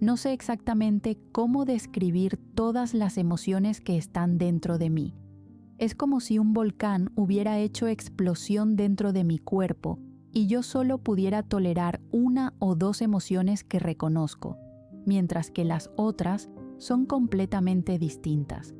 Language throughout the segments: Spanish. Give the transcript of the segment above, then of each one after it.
No sé exactamente cómo describir todas las emociones que están dentro de mí. Es como si un volcán hubiera hecho explosión dentro de mi cuerpo y yo solo pudiera tolerar 1 o 2 emociones que reconozco, mientras que las otras son completamente distintas.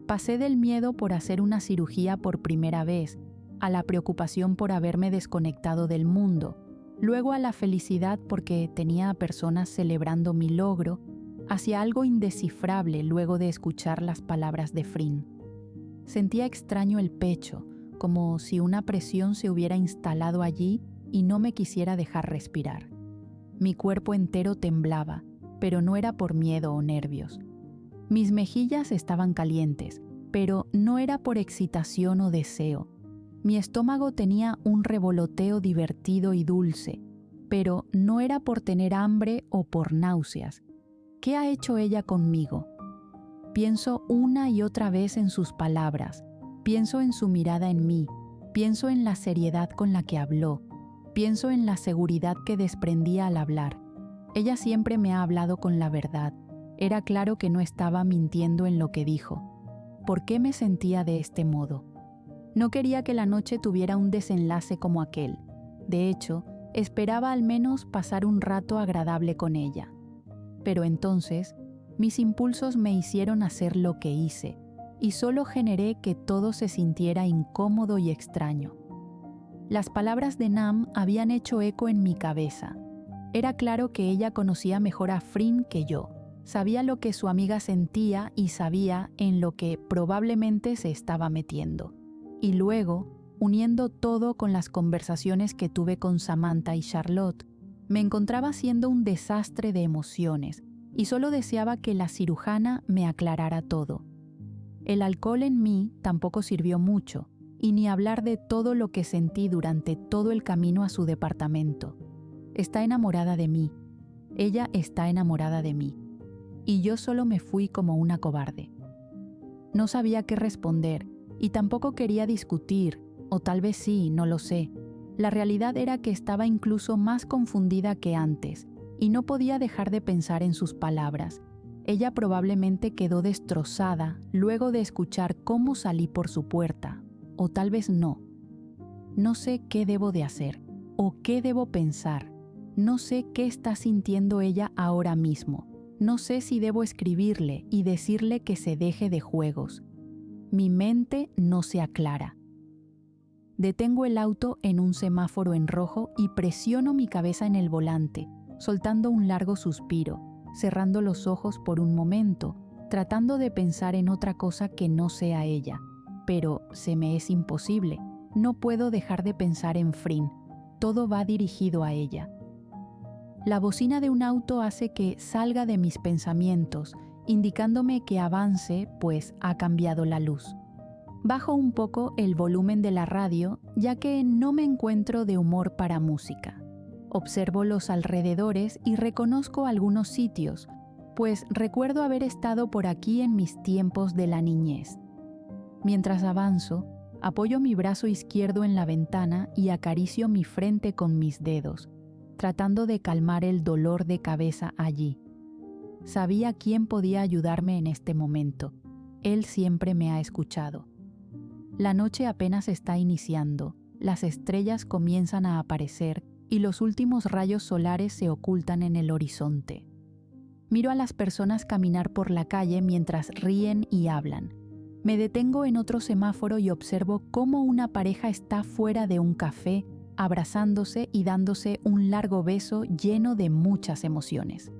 Pasé del miedo por hacer una cirugía por primera vez, a la preocupación por haberme desconectado del mundo, luego a la felicidad porque tenía a personas celebrando mi logro, hacia algo indescifrable luego de escuchar las palabras de Frin. Sentía extraño el pecho, como si una presión se hubiera instalado allí y no me quisiera dejar respirar. Mi cuerpo entero temblaba, pero no era por miedo o nervios. Mis mejillas estaban calientes, pero no era por excitación o deseo. Mi estómago tenía un revoloteo divertido y dulce, pero no era por tener hambre o por náuseas. ¿Qué ha hecho ella conmigo? Pienso una y otra vez en sus palabras, pienso en su mirada en mí, pienso en la seriedad con la que habló, pienso en la seguridad que desprendía al hablar. Ella siempre me ha hablado con la verdad. Era claro que no estaba mintiendo en lo que dijo. ¿Por qué me sentía de este modo? No quería que la noche tuviera un desenlace como aquel. De hecho, esperaba al menos pasar un rato agradable con ella. Pero entonces, mis impulsos me hicieron hacer lo que hice, y solo generé que todo se sintiera incómodo y extraño. Las palabras de Nam habían hecho eco en mi cabeza. Era claro que ella conocía mejor a Frin que yo. Sabía lo que su amiga sentía y sabía en lo que probablemente se estaba metiendo. Y luego, uniendo todo con las conversaciones que tuve con Samantha y Charlotte, me encontraba siendo un desastre de emociones y solo deseaba que la cirujana me aclarara todo. El alcohol en mí tampoco sirvió mucho, y ni hablar de todo lo que sentí durante todo el camino a su departamento. Está enamorada de mí. Ella está enamorada de mí. Y yo solo me fui como una cobarde. No sabía qué responder y tampoco quería discutir, o tal vez sí, no lo sé. La realidad era que estaba incluso más confundida que antes y no podía dejar de pensar en sus palabras. Ella probablemente quedó destrozada luego de escuchar cómo salí por su puerta, o tal vez no. No sé qué debo de hacer o qué debo pensar. No sé qué está sintiendo ella ahora mismo. No sé si debo escribirle y decirle que se deje de juegos. Mi mente no se aclara. Detengo el auto en un semáforo en rojo y presiono mi cabeza en el volante, soltando un largo suspiro, cerrando los ojos por un momento, tratando de pensar en otra cosa que no sea ella. Pero se me es imposible. No puedo dejar de pensar en Frin. Todo va dirigido a ella. La bocina de un auto hace que salga de mis pensamientos, indicándome que avance, pues ha cambiado la luz. Bajo un poco el volumen de la radio, ya que no me encuentro de humor para música. Observo los alrededores y reconozco algunos sitios, pues recuerdo haber estado por aquí en mis tiempos de la niñez. Mientras avanzo, apoyo mi brazo izquierdo en la ventana y acaricio mi frente con mis dedos, tratando de calmar el dolor de cabeza allí. Sabía quién podía ayudarme en este momento. Él siempre me ha escuchado. La noche apenas está iniciando, las estrellas comienzan a aparecer y los últimos rayos solares se ocultan en el horizonte. Miro a las personas caminar por la calle mientras ríen y hablan. Me detengo en otro semáforo y observo cómo una pareja está fuera de un café, abrazándose y dándose un largo beso lleno de muchas emociones.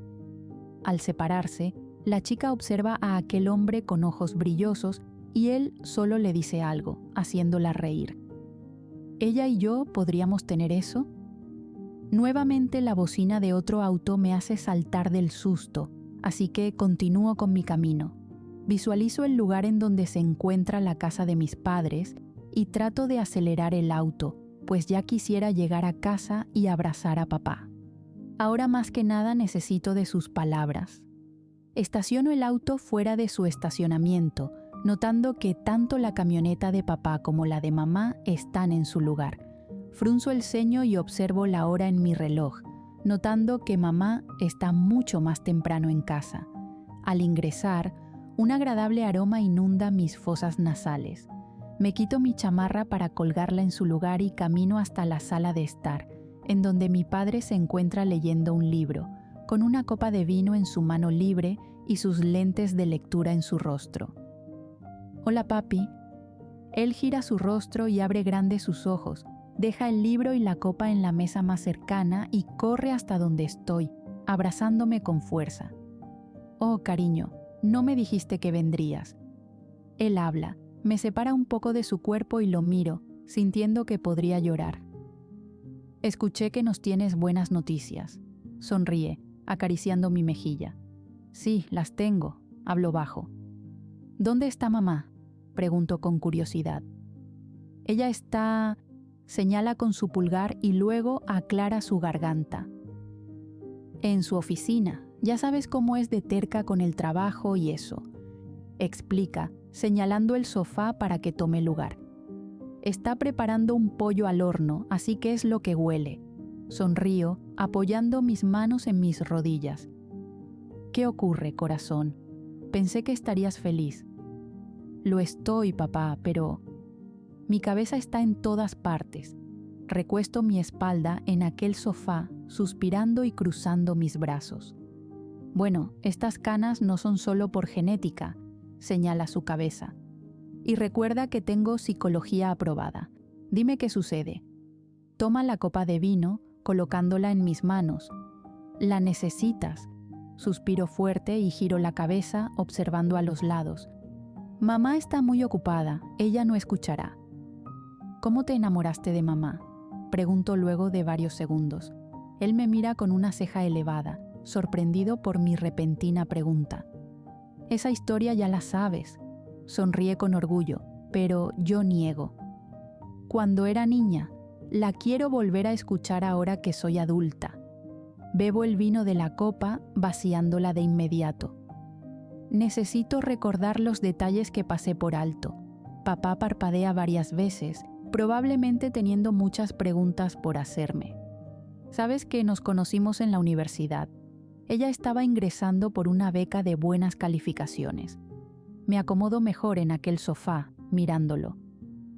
Al separarse, la chica observa a aquel hombre con ojos brillosos y él solo le dice algo, haciéndola reír. ¿Ella y yo podríamos tener eso? Nuevamente la bocina de otro auto me hace saltar del susto, así que continúo con mi camino. Visualizo el lugar en donde se encuentra la casa de mis padres y trato de acelerar el auto, pues ya quisiera llegar a casa y abrazar a papá. Ahora más que nada necesito de sus palabras. Estaciono el auto fuera de su estacionamiento, notando que tanto la camioneta de papá como la de mamá están en su lugar. Frunzo el ceño y observo la hora en mi reloj. notando que mamá está mucho más temprano en casa. Al ingresar, un agradable aroma inunda mis fosas nasales. Me quito mi chamarra para colgarla en su lugar y camino hasta la sala de estar, en donde mi padre se encuentra leyendo un libro, con una copa de vino en su mano libre y sus lentes de lectura en su rostro. «Hola, papi». Él gira su rostro y abre grandes sus ojos, deja el libro y la copa en la mesa más cercana y corre hasta donde estoy, abrazándome con fuerza. «Oh, cariño, no me dijiste que vendrías». Él habla, me separa un poco de su cuerpo y lo miro, sintiendo que podría llorar. «Escuché que nos tienes buenas noticias». Sonríe, acariciando mi mejilla. «Sí, las tengo», hablo bajo. «¿Dónde está mamá?», pregunto con curiosidad. «Ella está…», señala con su pulgar y luego aclara su garganta. «En su oficina, ya sabes cómo es de terca con el trabajo y eso», explica, señalando el sofá para que tome lugar. «Está preparando un pollo al horno, así que es lo que huele». Sonrío, apoyando mis manos en mis rodillas. «¿Qué ocurre, corazón? Pensé que estarías feliz». «Lo estoy, papá, pero…». Mi cabeza está en todas partes. Recuesto mi espalda en aquel sofá, suspirando y cruzando mis brazos. «Bueno, estas canas no son solo por genética», señala su cabeza. «Y recuerda que tengo psicología aprobada. Dime qué sucede». Toma la copa de vino, colocándola en mis manos. «La necesitas». Suspiro fuerte y giro la cabeza, observando a los lados. «Mamá está muy ocupada, ella no escuchará». «¿Cómo te enamoraste de mamá?», pregunto luego de varios segundos. Él me mira con una ceja elevada, sorprendido por mi repentina pregunta. «Esa historia ya la sabes». Sonríe con orgullo, pero yo niego. «Cuando era niña, la quiero volver a escuchar ahora que soy adulta». Bebo el vino de la copa, vaciándola de inmediato. Necesito recordar los detalles que pasé por alto. Papá parpadea varias veces, probablemente teniendo muchas preguntas por hacerme. «Sabes que nos conocimos en la universidad. Ella estaba ingresando por una beca de buenas calificaciones. Me acomodo mejor en aquel sofá, mirándolo.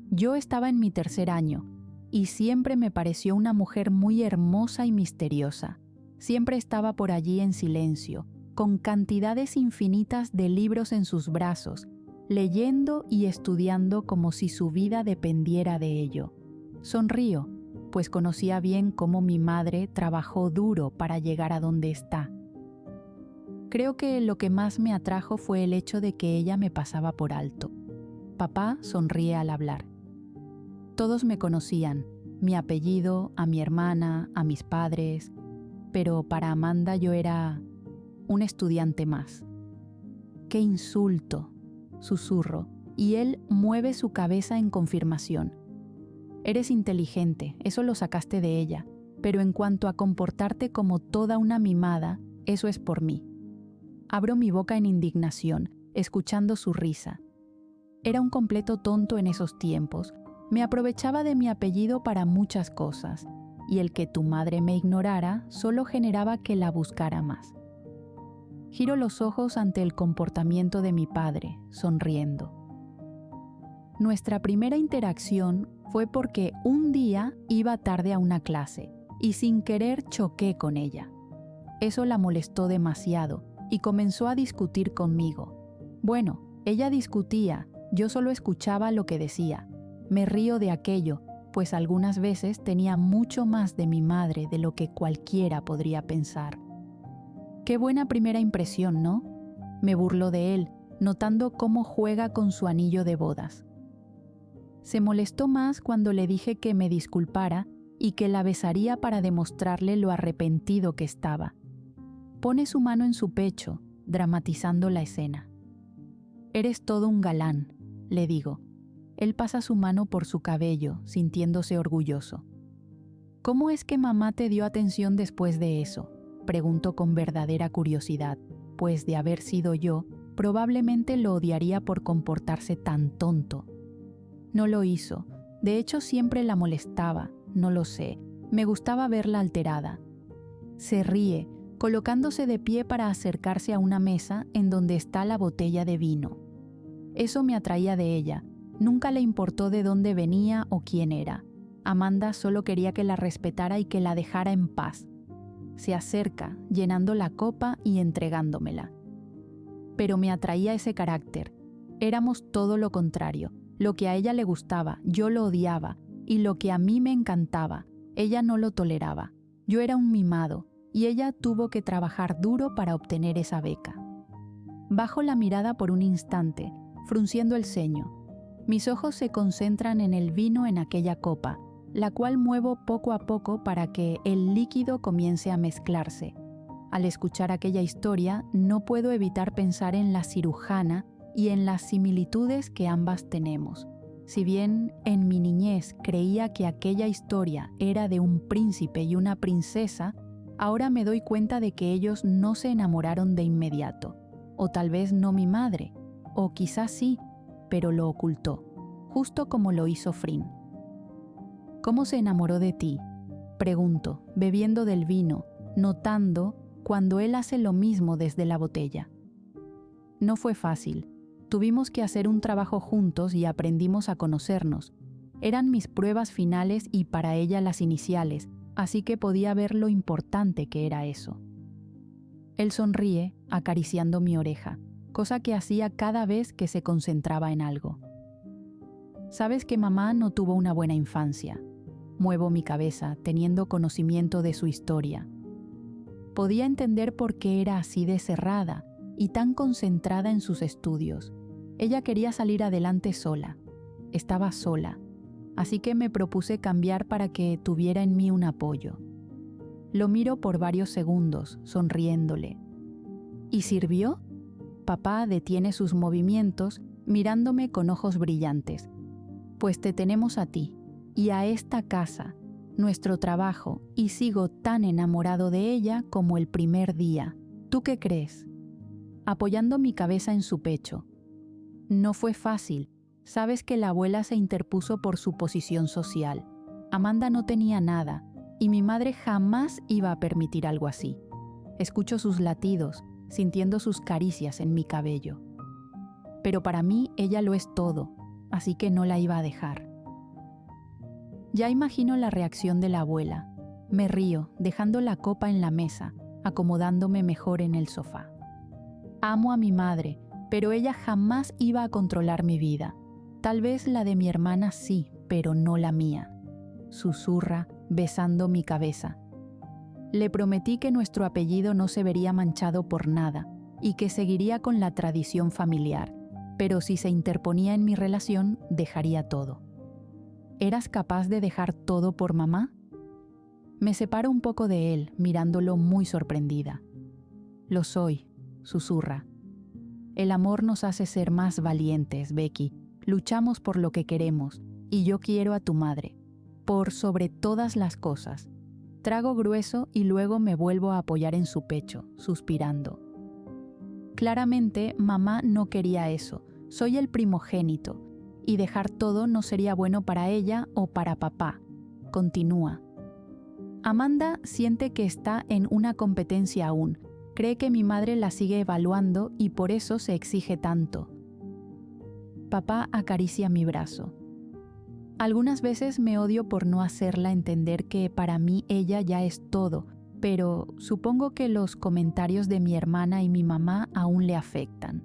Yo estaba en mi 3er año, y siempre me pareció una mujer muy hermosa y misteriosa. Siempre estaba por allí en silencio, con cantidades infinitas de libros en sus brazos, leyendo y estudiando como si su vida dependiera de ello. Sonrío, pues conocía bien cómo mi madre trabajó duro para llegar a donde está. Creo que lo que más me atrajo fue el hecho de que ella me pasaba por alto. Papá sonríe al hablar. Todos me conocían, mi apellido, a mi hermana, a mis padres, pero para Amanda yo era un estudiante más. «¡Qué insulto!», susurro, y él mueve su cabeza en confirmación. «Eres inteligente, eso lo sacaste de ella, pero en cuanto a comportarte como toda una mimada, eso es por mí». Abro mi boca en indignación, escuchando su risa. Era un completo tonto en esos tiempos. Me aprovechaba de mi apellido para muchas cosas, y el que tu madre me ignorara solo generaba que la buscara más. Giro los ojos ante el comportamiento de mi padre, sonriendo. Nuestra primera interacción fue porque un día iba tarde a una clase y sin querer choqué con ella. Eso la molestó demasiado y comenzó a discutir conmigo. Bueno, ella discutía, yo solo escuchaba lo que decía. Me río de aquello, pues algunas veces tenía mucho más de mi madre de lo que cualquiera podría pensar. «Qué buena primera impresión, ¿no?», me burlo de él, notando cómo juega con su anillo de bodas. Se molestó más cuando le dije que me disculpara y que la besaría para demostrarle lo arrepentido que estaba. Pone su mano en su pecho, dramatizando la escena. «Eres todo un galán», le digo. Él pasa su mano por su cabello, sintiéndose orgulloso. «¿Cómo es que mamá te dio atención después de eso?», pregunto con verdadera curiosidad, pues de haber sido yo, probablemente lo odiaría por comportarse tan tonto. No lo hizo. De hecho, siempre la molestaba, no lo sé. Me gustaba verla alterada. Se ríe, colocándose de pie para acercarse a una mesa en donde está la botella de vino. Eso me atraía de ella. Nunca le importó de dónde venía o quién era. Amanda solo quería que la respetara y que la dejara en paz. Se acerca, llenando la copa y entregándomela. Pero me atraía ese carácter. Éramos todo lo contrario. Lo que a ella le gustaba, yo lo odiaba, y lo que a mí me encantaba, ella no lo toleraba. Yo era un mimado, y ella tuvo que trabajar duro para obtener esa beca. Bajo la mirada por un instante, frunciendo el ceño. Mis ojos se concentran en el vino en aquella copa, la cual muevo poco a poco para que el líquido comience a mezclarse. Al escuchar aquella historia, no puedo evitar pensar en la cirujana y en las similitudes que ambas tenemos. Si bien en mi niñez creía que aquella historia era de un príncipe y una princesa, ahora me doy cuenta de que ellos no se enamoraron de inmediato. O tal vez no mi madre, o quizás sí, pero lo ocultó, justo como lo hizo Frin. ¿Cómo se enamoró de ti?, pregunto, bebiendo del vino, notando cuando él hace lo mismo desde la botella. No fue fácil. Tuvimos que hacer un trabajo juntos y aprendimos a conocernos. Eran mis pruebas finales y para ella las iniciales, así que podía ver lo importante que era eso. Él sonríe, acariciando mi oreja, cosa que hacía cada vez que se concentraba en algo. Sabes que mamá no tuvo una buena infancia. Muevo mi cabeza, teniendo conocimiento de su historia. Podía entender por qué era así de cerrada y tan concentrada en sus estudios. Ella quería salir adelante sola. Estaba sola, así que me propuse cambiar para que tuviera en mí un apoyo. Lo miro por varios segundos, sonriéndole. ¿Y sirvió? Papá detiene sus movimientos, mirándome con ojos brillantes. Pues te tenemos a ti, y a esta casa, nuestro trabajo, y sigo tan enamorado de ella como el primer día. ¿Tú qué crees? Apoyando mi cabeza en su pecho. No fue fácil. Sabes que la abuela se interpuso por su posición social. Amanda no tenía nada, y mi madre jamás iba a permitir algo así. Escucho sus latidos, sintiendo sus caricias en mi cabello. Pero para mí ella lo es todo, así que no la iba a dejar. Ya imagino la reacción de la abuela. Me río, dejando la copa en la mesa, acomodándome mejor en el sofá. Amo a mi madre, pero ella jamás iba a controlar mi vida. Tal vez la de mi hermana sí, pero no la mía. Susurra, besando mi cabeza. Le prometí que nuestro apellido no se vería manchado por nada y que seguiría con la tradición familiar, pero si se interponía en mi relación, dejaría todo. ¿Eras capaz de dejar todo por mamá? Me separo un poco de él, mirándolo muy sorprendida. Lo soy, susurra. El amor nos hace ser más valientes, Becky. Luchamos por lo que queremos, y yo quiero a tu madre, por sobre todas las cosas. Trago grueso y luego me vuelvo a apoyar en su pecho, suspirando. Claramente, mamá no quería eso. Soy el primogénito, y dejar todo no sería bueno para ella o para papá. Continúa. Amanda siente que está en una competencia aún. Cree que mi madre la sigue evaluando y por eso se exige tanto. Papá acaricia mi brazo. Algunas veces me odio por no hacerla entender que para mí ella ya es todo, pero supongo que los comentarios de mi hermana y mi mamá aún le afectan.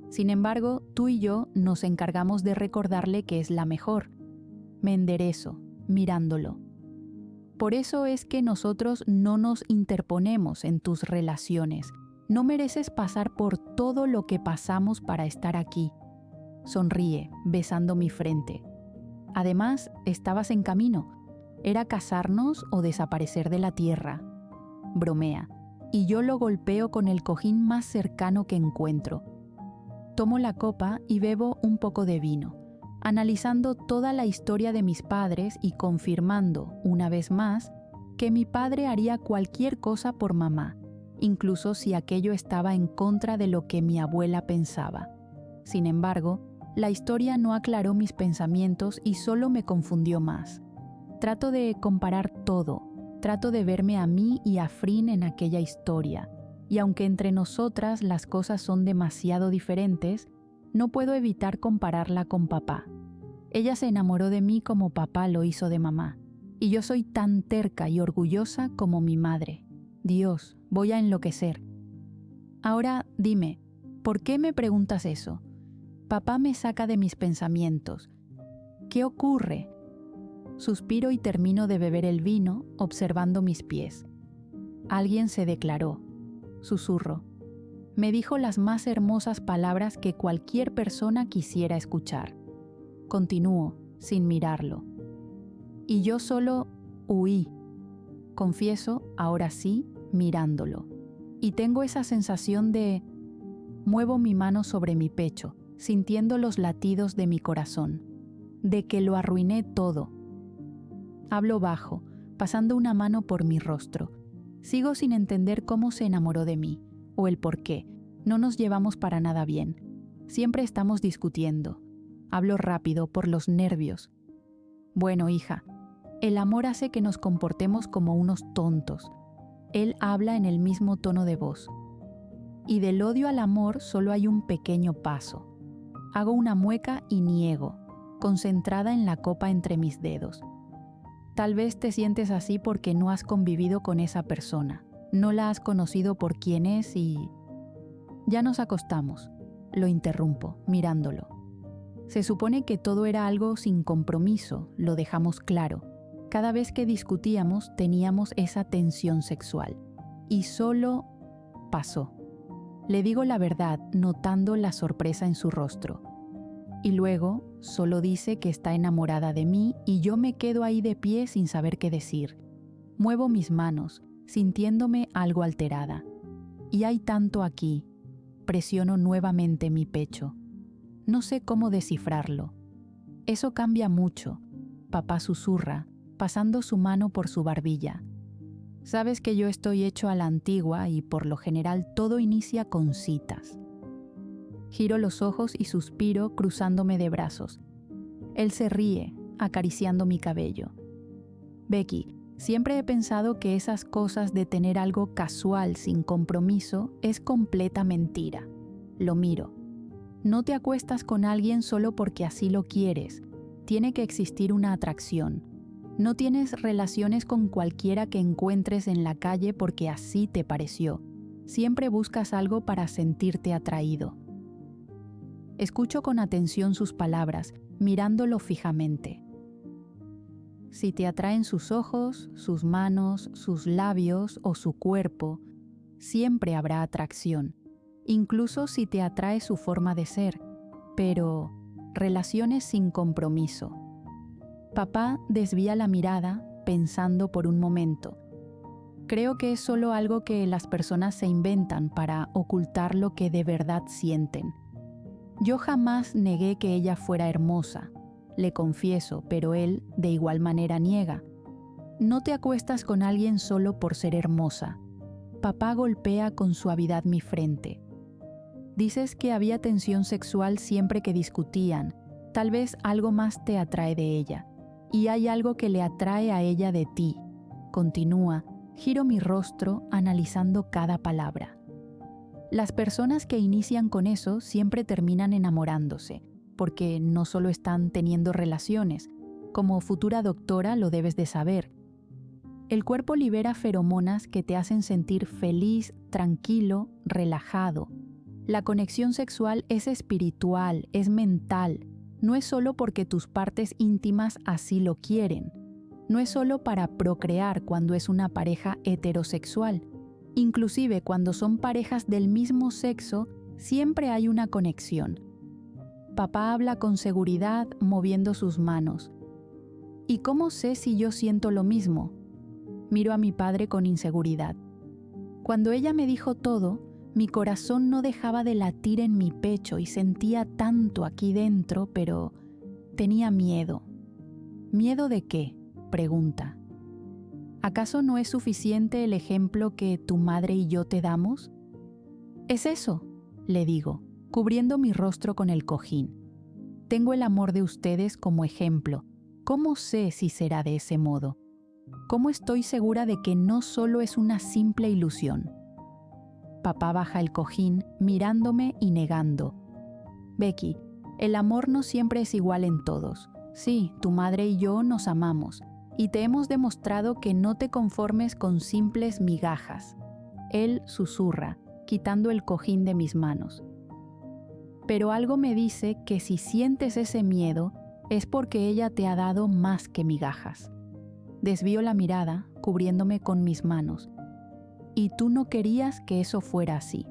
Sin embargo, tú y yo nos encargamos de recordarle que es la mejor. Me enderezo, mirándolo. Por eso es que nosotros no nos interponemos en tus relaciones. No mereces pasar por todo lo que pasamos para estar aquí. Sonríe, besando mi frente. Además, estabas en camino. Era casarnos o desaparecer de la tierra. Bromea, y yo lo golpeo con el cojín más cercano que encuentro. Tomo la copa y bebo un poco de vino, analizando toda la historia de mis padres y confirmando, una vez más, que mi padre haría cualquier cosa por mamá, incluso si aquello estaba en contra de lo que mi abuela pensaba. Sin embargo, la historia no aclaró mis pensamientos y solo me confundió más. Trato de comparar todo, Trato de verme a mí y a Frin en aquella historia, y aunque entre nosotras las cosas son demasiado diferentes, no puedo evitar compararla con papá. Ella se enamoró de mí como papá lo hizo de mamá, y yo soy tan terca y orgullosa como mi madre. Dios, voy a enloquecer. Ahora dime, ¿por qué me preguntas eso? Papá me saca de mis pensamientos. ¿Qué ocurre? Suspiro y termino de beber el vino, observando mis pies. Alguien se declaró. Susurro. Me dijo las más hermosas palabras que cualquier persona quisiera escuchar. Continúo, sin mirarlo. Y yo solo huí. Confieso, ahora sí, mirándolo. Y tengo esa sensación de... Muevo mi mano sobre mi pecho, sintiendo los latidos de mi corazón. De que lo arruiné todo. Hablo bajo, pasando una mano por mi rostro. Sigo sin entender cómo se enamoró de mí, o el por qué. No nos llevamos para nada bien. Siempre estamos discutiendo. Hablo rápido por los nervios. Bueno, hija, el amor hace que nos comportemos como unos tontos. Él habla en el mismo tono de voz. Y del odio al amor solo hay un pequeño paso. Hago una mueca y niego, concentrada en la copa entre mis dedos. Tal vez te sientes así porque no has convivido con esa persona, no la has conocido por quién es y... Ya nos acostamos, lo interrumpo, mirándolo. Se supone que todo era algo sin compromiso, lo dejamos claro. Cada vez que discutíamos teníamos esa tensión sexual. Y solo pasó. Le digo la verdad, notando la sorpresa en su rostro. Y luego solo dice que está enamorada de mí y yo me quedo ahí de pie sin saber qué decir. Muevo mis manos, sintiéndome algo alterada. Y hay tanto aquí. Presiono nuevamente mi pecho. No sé cómo descifrarlo. Eso cambia mucho. Papá susurra, pasando su mano por su barbilla. Sabes que yo estoy hecho a la antigua y por lo general todo inicia con citas. Giro los ojos y suspiro cruzándome de brazos. Él se ríe, acariciando mi cabello. Becky, siempre he pensado que esas cosas de tener algo casual sin compromiso es completa mentira. Lo miro. No te acuestas con alguien solo porque así lo quieres. Tiene que existir una atracción. No tienes relaciones con cualquiera que encuentres en la calle porque así te pareció. Siempre buscas algo para sentirte atraído. Escucho con atención sus palabras, mirándolo fijamente. Si te atraen sus ojos, sus manos, sus labios o su cuerpo, siempre habrá atracción, incluso si te atrae su forma de ser, pero relaciones sin compromiso. Papá desvía la mirada, pensando por un momento. Creo que es solo algo que las personas se inventan para ocultar lo que de verdad sienten. Yo jamás negué que ella fuera hermosa, le confieso, pero él de igual manera niega. No te acuestas con alguien solo por ser hermosa. Papá golpea con suavidad mi frente. Dices que había tensión sexual siempre que discutían. Tal vez algo más te atrae de ella. Y hay algo que le atrae a ella de ti. Continúa, giro mi rostro analizando cada palabra. Las personas que inician con eso siempre terminan enamorándose, porque no solo están teniendo relaciones. Como futura doctora lo debes de saber. El cuerpo libera feromonas que te hacen sentir feliz, tranquilo, relajado. La conexión sexual es espiritual, es mental. No es solo porque tus partes íntimas así lo quieren. No es solo para procrear cuando es una pareja heterosexual. Inclusive cuando son parejas del mismo sexo, siempre hay una conexión. Papá habla con seguridad, moviendo sus manos. ¿Y cómo sé si yo siento lo mismo? Miro a mi padre con inseguridad. Cuando ella me dijo todo, mi corazón no dejaba de latir en mi pecho y sentía tanto aquí dentro, pero tenía miedo. ¿Miedo de qué?, pregunta. ¿Acaso no es suficiente el ejemplo que tu madre y yo te damos? Es eso, le digo, cubriendo mi rostro con el cojín. Tengo el amor de ustedes como ejemplo. ¿Cómo sé si será de ese modo? ¿Cómo estoy segura de que no solo es una simple ilusión? Papá baja el cojín, mirándome y negando. Becky, el amor no siempre es igual en todos. Sí, tu madre y yo nos amamos, y te hemos demostrado que no te conformes con simples migajas. Él susurra, quitando el cojín de mis manos. Pero algo me dice que si sientes ese miedo, es porque ella te ha dado más que migajas. Desvío la mirada, cubriéndome con mis manos. Y tú no querías que eso fuera así.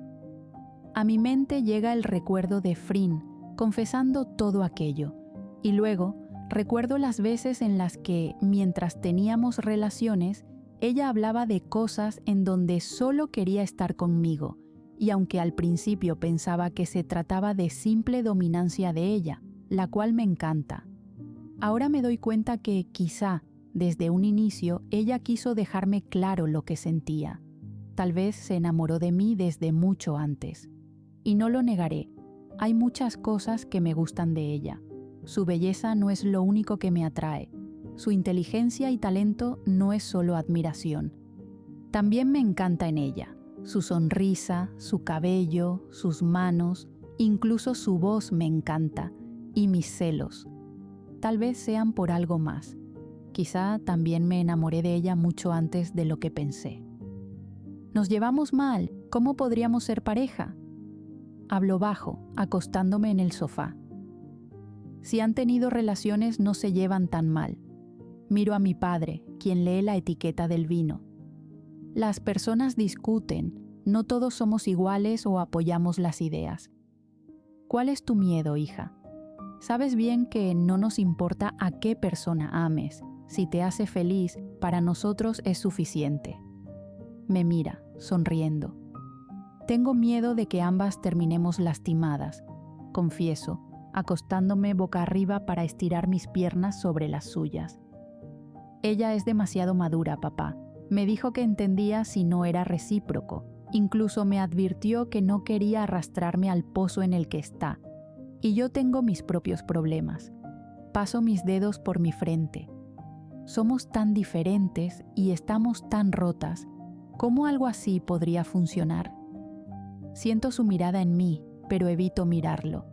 A mi mente llega el recuerdo de Frin, confesando todo aquello, y luego recuerdo las veces en las que, mientras teníamos relaciones, ella hablaba de cosas en donde solo quería estar conmigo, y aunque al principio pensaba que se trataba de simple dominancia de ella, la cual me encanta, ahora me doy cuenta que quizá, desde un inicio, ella quiso dejarme claro lo que sentía. Tal vez se enamoró de mí desde mucho antes. Y no lo negaré, hay muchas cosas que me gustan de ella. Su belleza no es lo único que me atrae. Su inteligencia y talento no es solo admiración. También me encanta en ella. Su sonrisa, su cabello, sus manos, incluso su voz me encanta. Y mis celos. Tal vez sean por algo más. Quizá también me enamoré de ella mucho antes de lo que pensé. Nos llevamos mal. ¿Cómo podríamos ser pareja? Hablo bajo, acostándome en el sofá. Si han tenido relaciones no se llevan tan mal. Miro a mi padre, quien lee la etiqueta del vino. Las personas discuten, no todos somos iguales o apoyamos las ideas. ¿Cuál es tu miedo, hija? Sabes bien que no nos importa a qué persona ames. Si te hace feliz, para nosotros es suficiente. Me mira, sonriendo. Tengo miedo de que ambas terminemos lastimadas, confieso, acostándome boca arriba para estirar mis piernas sobre las suyas. Ella es demasiado madura, papá. Me dijo que entendía si no era recíproco. Incluso me advirtió que no quería arrastrarme al pozo en el que está. Y yo tengo mis propios problemas. Paso mis dedos por mi frente. Somos tan diferentes y estamos tan rotas. ¿Cómo algo así podría funcionar? Siento su mirada en mí, pero evito mirarlo.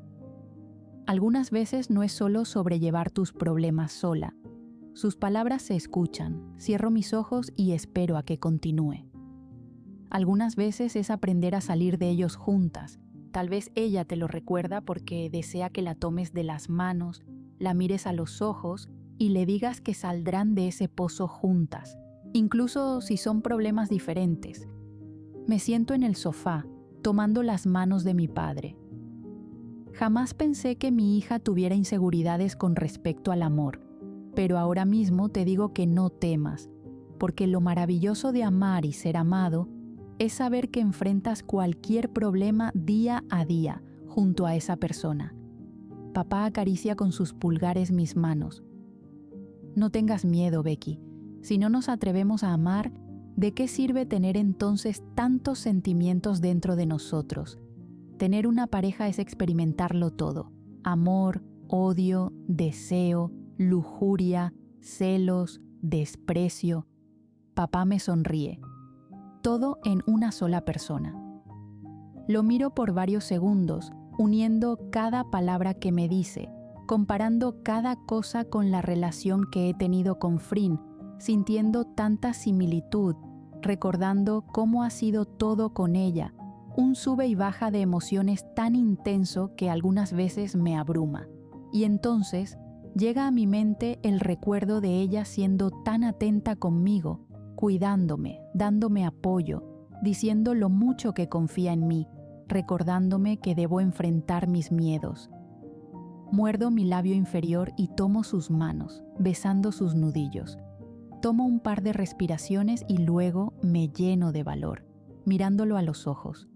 Algunas veces no es solo sobrellevar tus problemas sola. Sus palabras se escuchan, cierro mis ojos y espero a que continúe. Algunas veces es aprender a salir de ellos juntas. Tal vez ella te lo recuerda porque desea que la tomes de las manos, la mires a los ojos y le digas que saldrán de ese pozo juntas, incluso si son problemas diferentes. Me siento en el sofá, tomando las manos de mi padre. Jamás pensé que mi hija tuviera inseguridades con respecto al amor, pero ahora mismo te digo que no temas, porque lo maravilloso de amar y ser amado es saber que enfrentas cualquier problema día a día junto a esa persona. Papá acaricia con sus pulgares mis manos. No tengas miedo, Becky. Si no nos atrevemos a amar, ¿de qué sirve tener entonces tantos sentimientos dentro de nosotros? Tener una pareja es experimentarlo todo. Amor, odio, deseo, lujuria, celos, desprecio. Papá me sonríe. Todo en una sola persona. Lo miro por varios segundos, uniendo cada palabra que me dice, comparando cada cosa con la relación que he tenido con Frin, sintiendo tanta similitud, recordando cómo ha sido todo con ella, un sube y baja de emociones tan intenso que algunas veces me abruma. Y entonces llega a mi mente el recuerdo de ella siendo tan atenta conmigo, cuidándome, dándome apoyo, diciendo lo mucho que confía en mí, recordándome que debo enfrentar mis miedos. Muerdo mi labio inferior y tomo sus manos, besando sus nudillos. Tomo un par de respiraciones y luego me lleno de valor, mirándolo a los ojos.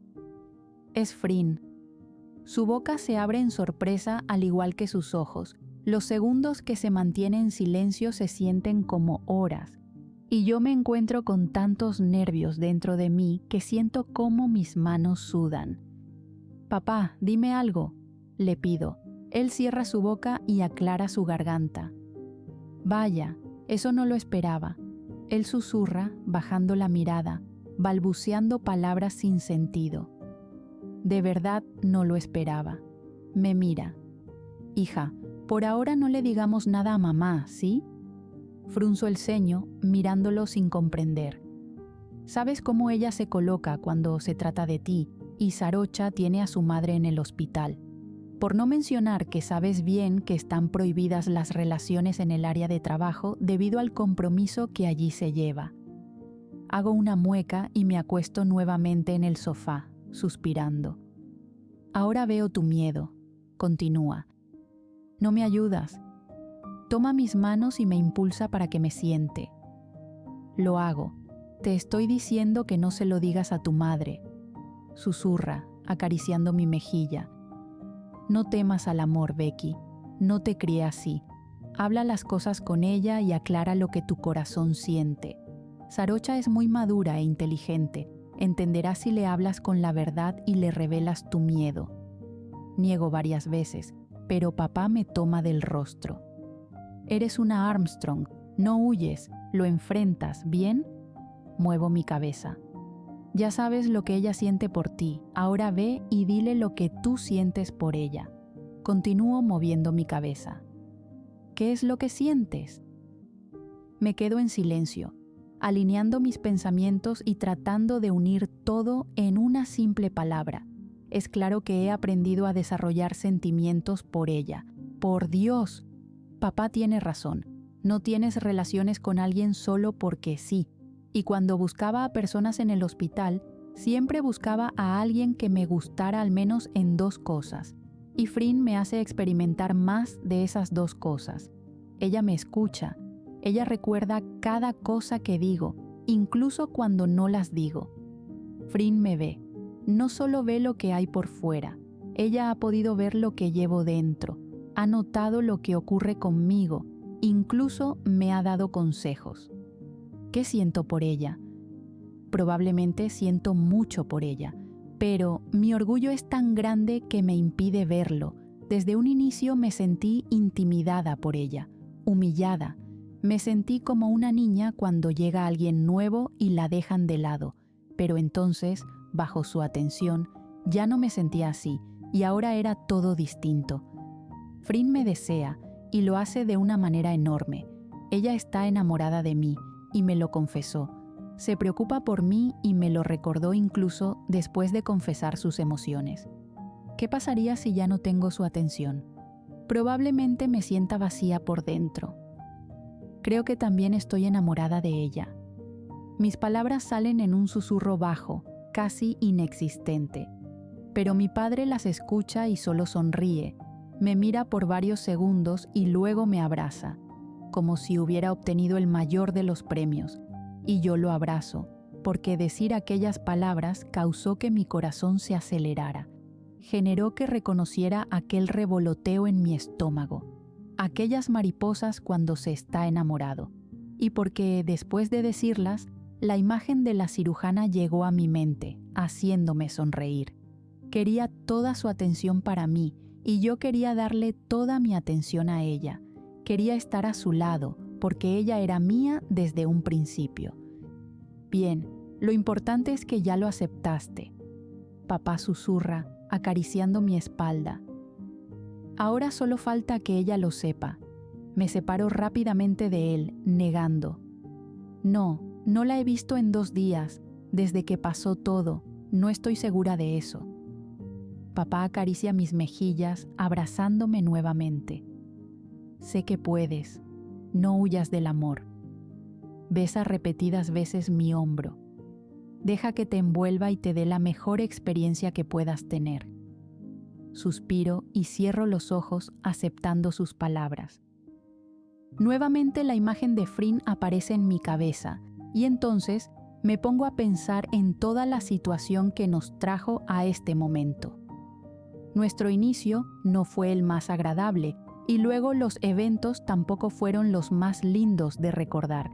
Es Frin. Su boca se abre en sorpresa al igual que sus ojos. Los segundos que se mantiene en silencio se sienten como horas. Y yo me encuentro con tantos nervios dentro de mí que siento cómo mis manos sudan. «Papá, dime algo», le pido. Él cierra su boca y aclara su garganta. «Vaya, eso no lo esperaba. Él susurra, bajando la mirada, balbuceando palabras sin sentido. De verdad no lo esperaba. Me mira. Hija, por ahora no le digamos nada a mamá, ¿sí? Frunzo el ceño, mirándolo sin comprender. Sabes cómo ella se coloca cuando se trata de ti, y Sarocha tiene a su madre en el hospital. Por no mencionar que sabes bien que están prohibidas las relaciones en el área de trabajo debido al compromiso que allí se lleva. Hago una mueca y me acuesto nuevamente en el sofá, suspirando. Ahora veo tu miedo, continúa. No me ayudas. Toma mis manos y me impulsa para que me siente. Lo hago. Te estoy diciendo que no se lo digas a tu madre. Susurra, acariciando mi mejilla. No temas al amor, Becky. No te crié así. Habla las cosas con ella y aclara lo que tu corazón siente. Sarocha es muy madura e inteligente. Entenderá si le hablas con la verdad y le revelas tu miedo. Niego varias veces, pero papá me toma del rostro. Eres una Armstrong. No huyes, lo enfrentas, ¿bien? Muevo mi cabeza. Ya sabes lo que ella siente por ti. Ahora ve y dile lo que tú sientes por ella. Continúo moviendo mi cabeza. ¿Qué es lo que sientes? Me quedo en silencio, alineando mis pensamientos y tratando de unir todo en una simple palabra. Es claro que he aprendido a desarrollar sentimientos por ella. ¡Por Dios! Papá tiene razón. No tienes relaciones con alguien solo porque sí. Y cuando buscaba a personas en el hospital, siempre buscaba a alguien que me gustara al menos en dos cosas. Y Frin me hace experimentar más de esas dos cosas. Ella me escucha. Ella recuerda cada cosa que digo, incluso cuando no las digo. Frin me ve. No solo ve lo que hay por fuera. Ella ha podido ver lo que llevo dentro. Ha notado lo que ocurre conmigo. Incluso me ha dado consejos. ¿Qué siento por ella? Probablemente siento mucho por ella, pero mi orgullo es tan grande que me impide verlo. Desde un inicio me sentí intimidada por ella, humillada. Me sentí como una niña cuando llega alguien nuevo y la dejan de lado, pero entonces, bajo su atención, ya no me sentía así y ahora era todo distinto. Frin me desea y lo hace de una manera enorme. Ella está enamorada de mí y me lo confesó. Se preocupa por mí y me lo recordó incluso después de confesar sus emociones. ¿Qué pasaría si ya no tengo su atención? Probablemente me sienta vacía por dentro. Creo que también estoy enamorada de ella. Mis palabras salen en un susurro bajo, casi inexistente. Pero mi padre las escucha y solo sonríe. Me mira por varios segundos y luego me abraza, como si hubiera obtenido el mayor de los premios. Y yo lo abrazo, porque decir aquellas palabras causó que mi corazón se acelerara. Generó que reconociera aquel revoloteo en mi estómago, aquellas mariposas cuando se está enamorado. Y porque, después de decirlas, la imagen de la cirujana llegó a mi mente, haciéndome sonreír. Quería toda su atención para mí, y yo quería darle toda mi atención a ella. Quería estar a su lado, porque ella era mía desde un principio. Bien, lo importante es que ya lo aceptaste. Papá susurra, acariciando mi espalda. Ahora solo falta que ella lo sepa. Me separo rápidamente de él, negando. No la he visto en 2 días, desde que pasó todo. No estoy segura de eso. Papá acaricia mis mejillas, abrazándome nuevamente. Sé que puedes. No huyas del amor. Besa repetidas veces mi hombro. Deja que te envuelva y te dé la mejor experiencia que puedas tener. Suspiro y cierro los ojos aceptando sus palabras. Nuevamente la imagen de Frin aparece en mi cabeza y entonces me pongo a pensar en toda la situación que nos trajo a este momento. Nuestro inicio no fue el más agradable y luego los eventos tampoco fueron los más lindos de recordar.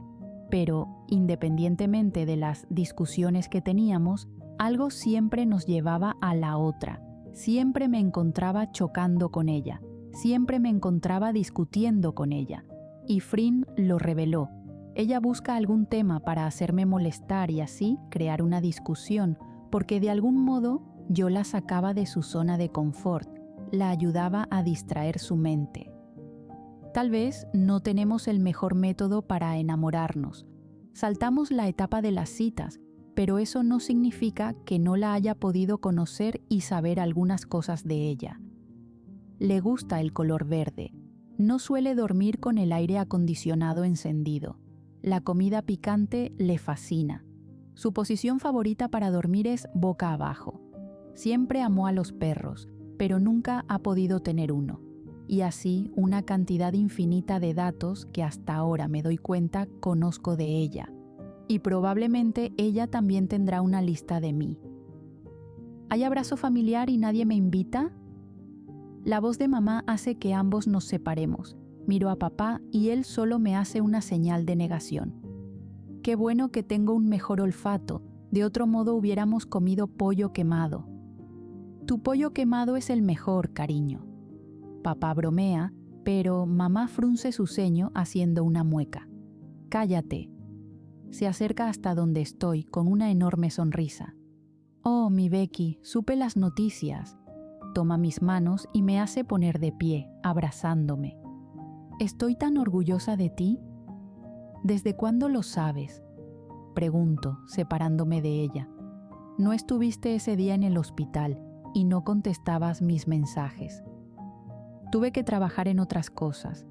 Pero, independientemente de las discusiones que teníamos, algo siempre nos llevaba a la otra. Siempre me encontraba chocando con ella. Siempre me encontraba discutiendo con ella. Y Frin lo reveló. Ella busca algún tema para hacerme molestar y así crear una discusión, porque de algún modo yo la sacaba de su zona de confort, la ayudaba a distraer su mente. Tal vez no tenemos el mejor método para enamorarnos. Saltamos la etapa de las citas, pero eso no significa que no la haya podido conocer y saber algunas cosas de ella. Le gusta el color verde. No suele dormir con el aire acondicionado encendido. La comida picante le fascina. Su posición favorita para dormir es boca abajo. Siempre amó a los perros, pero nunca ha podido tener uno. Y así una cantidad infinita de datos que hasta ahora me doy cuenta conozco de ella. Y probablemente ella también tendrá una lista de mí. ¿Hay abrazo familiar y nadie me invita? La voz de mamá hace que ambos nos separemos. Miro a papá y él solo me hace una señal de negación. Qué bueno que tengo un mejor olfato, de otro modo hubiéramos comido pollo quemado. Tu pollo quemado es el mejor, cariño. Papá bromea, pero mamá frunce su ceño haciendo una mueca. Cállate. Se acerca hasta donde estoy con una enorme sonrisa. Oh, mi Becky, supe las noticias. Toma mis manos y me hace poner de pie, abrazándome. ¿Estoy tan orgullosa de ti? ¿Desde cuándo lo sabes? Pregunto, separándome de ella. No estuviste ese día en el hospital y no contestabas mis mensajes. Tuve que trabajar en otras cosas.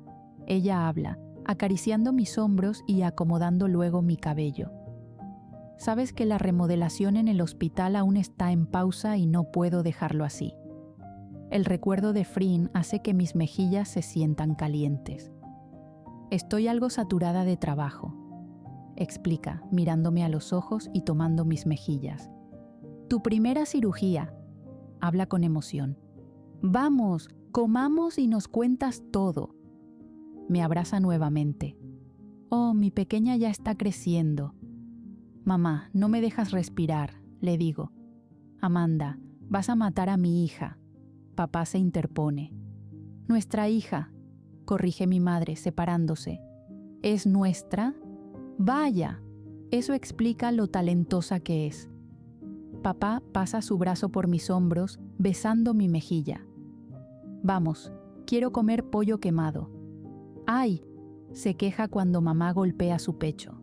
Ella habla, acariciando mis hombros y acomodando luego mi cabello. Sabes que la remodelación en el hospital aún está en pausa y no puedo dejarlo así. El recuerdo de Frin hace que mis mejillas se sientan calientes. Estoy algo saturada de trabajo, explica, mirándome a los ojos y tomando mis mejillas. Tu primera cirugía, habla con emoción. Vamos, comamos y nos cuentas todo. Me abraza nuevamente. Oh, mi pequeña ya está creciendo. Mamá, no me dejas respirar, le digo. Amanda, vas a matar a mi hija. Papá se interpone. Nuestra hija, corrige mi madre, separándose. ¿Es nuestra? Vaya, eso explica lo talentosa que es. Papá pasa su brazo por mis hombros, besando mi mejilla. Vamos, quiero comer pollo quemado. ¡Ay!, se queja cuando mamá golpea su pecho.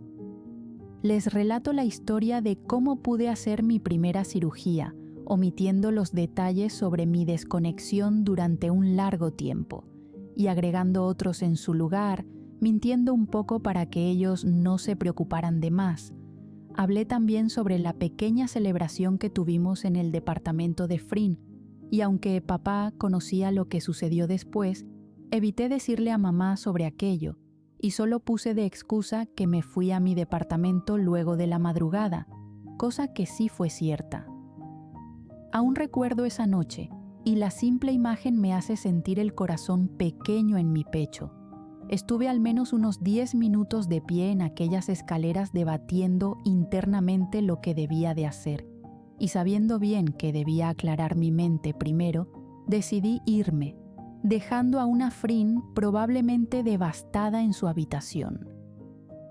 Les relato la historia de cómo pude hacer mi primera cirugía, omitiendo los detalles sobre mi desconexión durante un largo tiempo, y agregando otros en su lugar, mintiendo un poco para que ellos no se preocuparan de más. Hablé también sobre la pequeña celebración que tuvimos en el departamento de Frin, y aunque papá conocía lo que sucedió después, evité decirle a mamá sobre aquello, y solo puse de excusa que me fui a mi departamento luego de la madrugada, cosa que sí fue cierta. Aún recuerdo esa noche, y la simple imagen me hace sentir el corazón pequeño en mi pecho. Estuve al menos unos 10 minutos de pie en aquellas escaleras debatiendo internamente lo que debía de hacer, y sabiendo bien que debía aclarar mi mente primero, decidí irme, dejando a una Frin probablemente devastada en su habitación.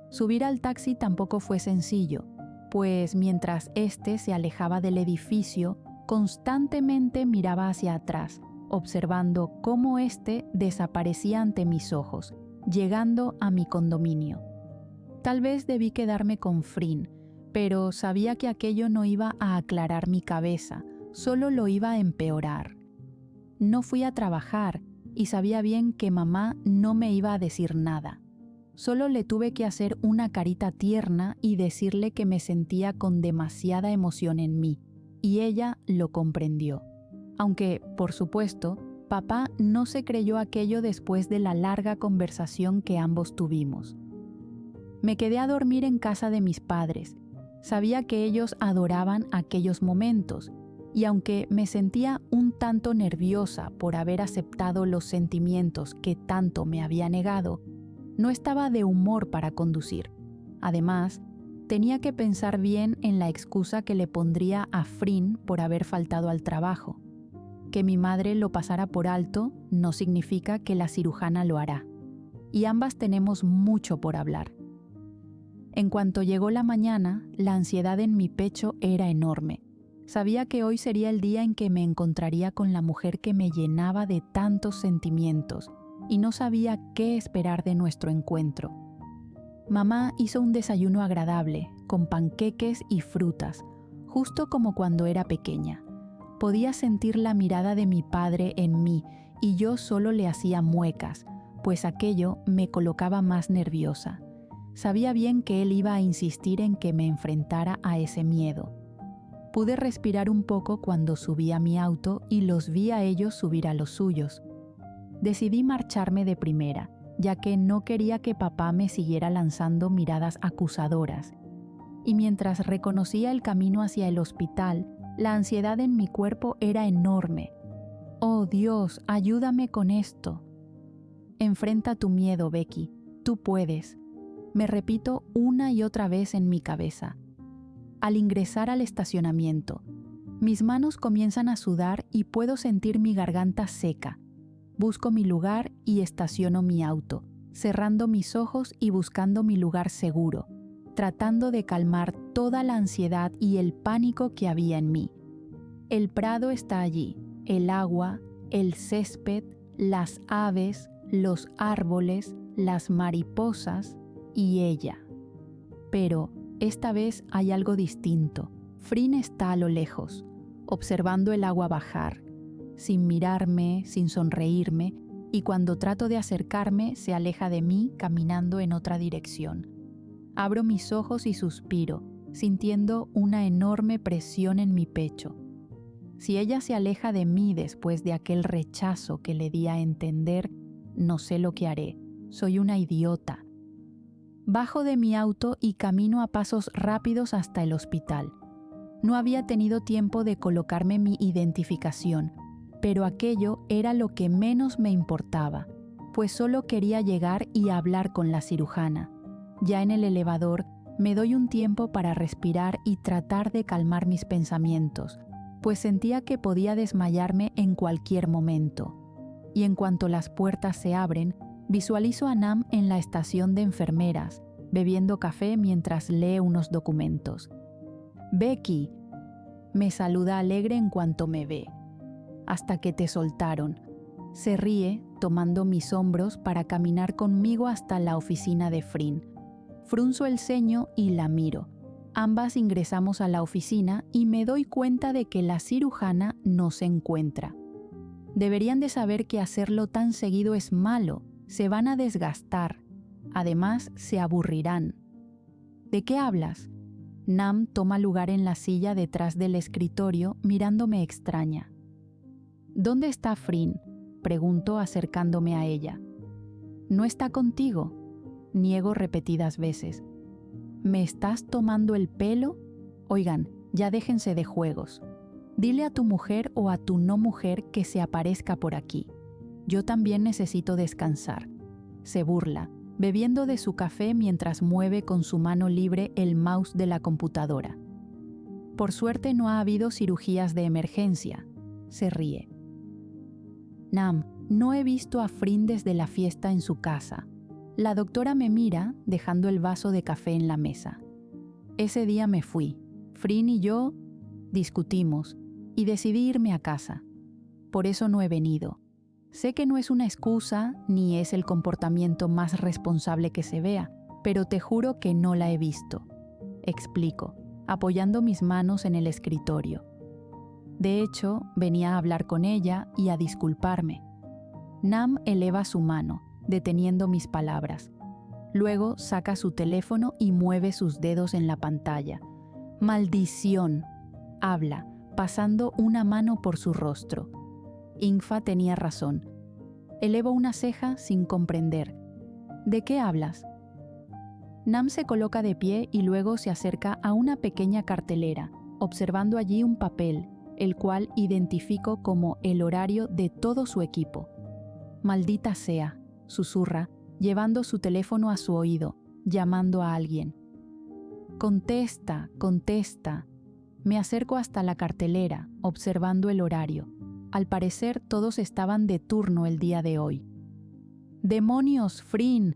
Subir al taxi tampoco fue sencillo, pues mientras éste se alejaba del edificio, constantemente miraba hacia atrás, observando cómo éste desaparecía ante mis ojos, llegando a mi condominio. Tal vez debí quedarme con Frin, pero sabía que aquello no iba a aclarar mi cabeza, solo lo iba a empeorar. No fui a trabajar y sabía bien que mamá no me iba a decir nada. Solo le tuve que hacer una carita tierna y decirle que me sentía con demasiada emoción en mí, y ella lo comprendió. Aunque, por supuesto, papá no se creyó aquello después de la larga conversación que ambos tuvimos. Me quedé a dormir en casa de mis padres. Sabía que ellos adoraban aquellos momentos, y aunque me sentía un tanto nerviosa por haber aceptado los sentimientos que tanto me había negado, no estaba de humor para conducir. Además, tenía que pensar bien en la excusa que le pondría a Frin por haber faltado al trabajo. Que mi madre lo pasara por alto no significa que la cirujana lo hará. Y ambas tenemos mucho por hablar. En cuanto llegó la mañana, la ansiedad en mi pecho era enorme. Sabía que hoy sería el día en que me encontraría con la mujer que me llenaba de tantos sentimientos y no sabía qué esperar de nuestro encuentro. Mamá hizo un desayuno agradable, con panqueques y frutas, justo como cuando era pequeña. Podía sentir la mirada de mi padre en mí y yo solo le hacía muecas, pues aquello me colocaba más nerviosa. Sabía bien que él iba a insistir en que me enfrentara a ese miedo. Pude respirar un poco cuando subí a mi auto y los vi a ellos subir a los suyos. Decidí marcharme de primera, ya que no quería que papá me siguiera lanzando miradas acusadoras. Y mientras reconocía el camino hacia el hospital, la ansiedad en mi cuerpo era enorme. «Oh Dios, ayúdame con esto». «Enfrenta tu miedo, Becky. Tú puedes», me repito una y otra vez en mi cabeza. Al ingresar al estacionamiento, mis manos comienzan a sudar y puedo sentir mi garganta seca. Busco mi lugar y estaciono mi auto, cerrando mis ojos y buscando mi lugar seguro, tratando de calmar toda la ansiedad y el pánico que había en mí. El prado está allí, el agua, el césped, las aves, los árboles, las mariposas y ella. Pero esta vez hay algo distinto. Frin está a lo lejos, observando el agua bajar, sin mirarme, sin sonreírme, y cuando trato de acercarme se aleja de mí caminando en otra dirección. Abro mis ojos y suspiro, sintiendo una enorme presión en mi pecho. Si ella se aleja de mí después de aquel rechazo que le di a entender, no sé lo que haré. Soy una idiota. Bajo de mi auto y camino a pasos rápidos hasta el hospital. No había tenido tiempo de colocarme mi identificación, pero aquello era lo que menos me importaba, pues solo quería llegar y hablar con la cirujana. Ya en el elevador, me doy un tiempo para respirar y tratar de calmar mis pensamientos, pues sentía que podía desmayarme en cualquier momento. Y en cuanto las puertas se abren, visualizo a Nam en la estación de enfermeras, bebiendo café mientras lee unos documentos. «Becky», me saluda alegre en cuanto me ve. «Hasta que te soltaron». Se ríe, tomando mis hombros para caminar conmigo hasta la oficina de Frin. Frunzo el ceño y la miro. Ambas ingresamos a la oficina y me doy cuenta de que la cirujana no se encuentra. Deberían de saber que hacerlo tan seguido es malo. Se van a desgastar. Además, se aburrirán. ¿De qué hablas? Nam toma lugar en la silla detrás del escritorio, mirándome extraña. ¿Dónde está Frin?, pregunto acercándome a ella. ¿No está contigo?, niego repetidas veces. ¿Me estás tomando el pelo? Oigan, ya déjense de juegos. Dile a tu mujer o a tu no mujer que se aparezca por aquí. Yo también necesito descansar. Se burla, bebiendo de su café mientras mueve con su mano libre el mouse de la computadora. Por suerte no ha habido cirugías de emergencia. Se ríe. Nam, no he visto a Frin desde la fiesta en su casa. La doctora me mira, dejando el vaso de café en la mesa. Ese día me fui. Frin y yo discutimos y decidí irme a casa. Por eso no he venido. Sé que no es una excusa ni es el comportamiento más responsable que se vea, pero te juro que no la he visto. Explico, apoyando mis manos en el escritorio. De hecho, venía a hablar con ella y a disculparme. Nam eleva su mano, deteniendo mis palabras. Luego saca su teléfono y mueve sus dedos en la pantalla. ¡Maldición!, habla, pasando una mano por su rostro. Ingfa tenía razón. Elevo una ceja sin comprender. ¿De qué hablas? Nam se coloca de pie y luego se acerca a una pequeña cartelera, observando allí un papel, el cual identifico como el horario de todo su equipo. Maldita sea, susurra, llevando su teléfono a su oído, llamando a alguien. Contesta, contesta. Me acerco hasta la cartelera, observando el horario. Al parecer todos estaban de turno el día de hoy. ¡Demonios, Frin!,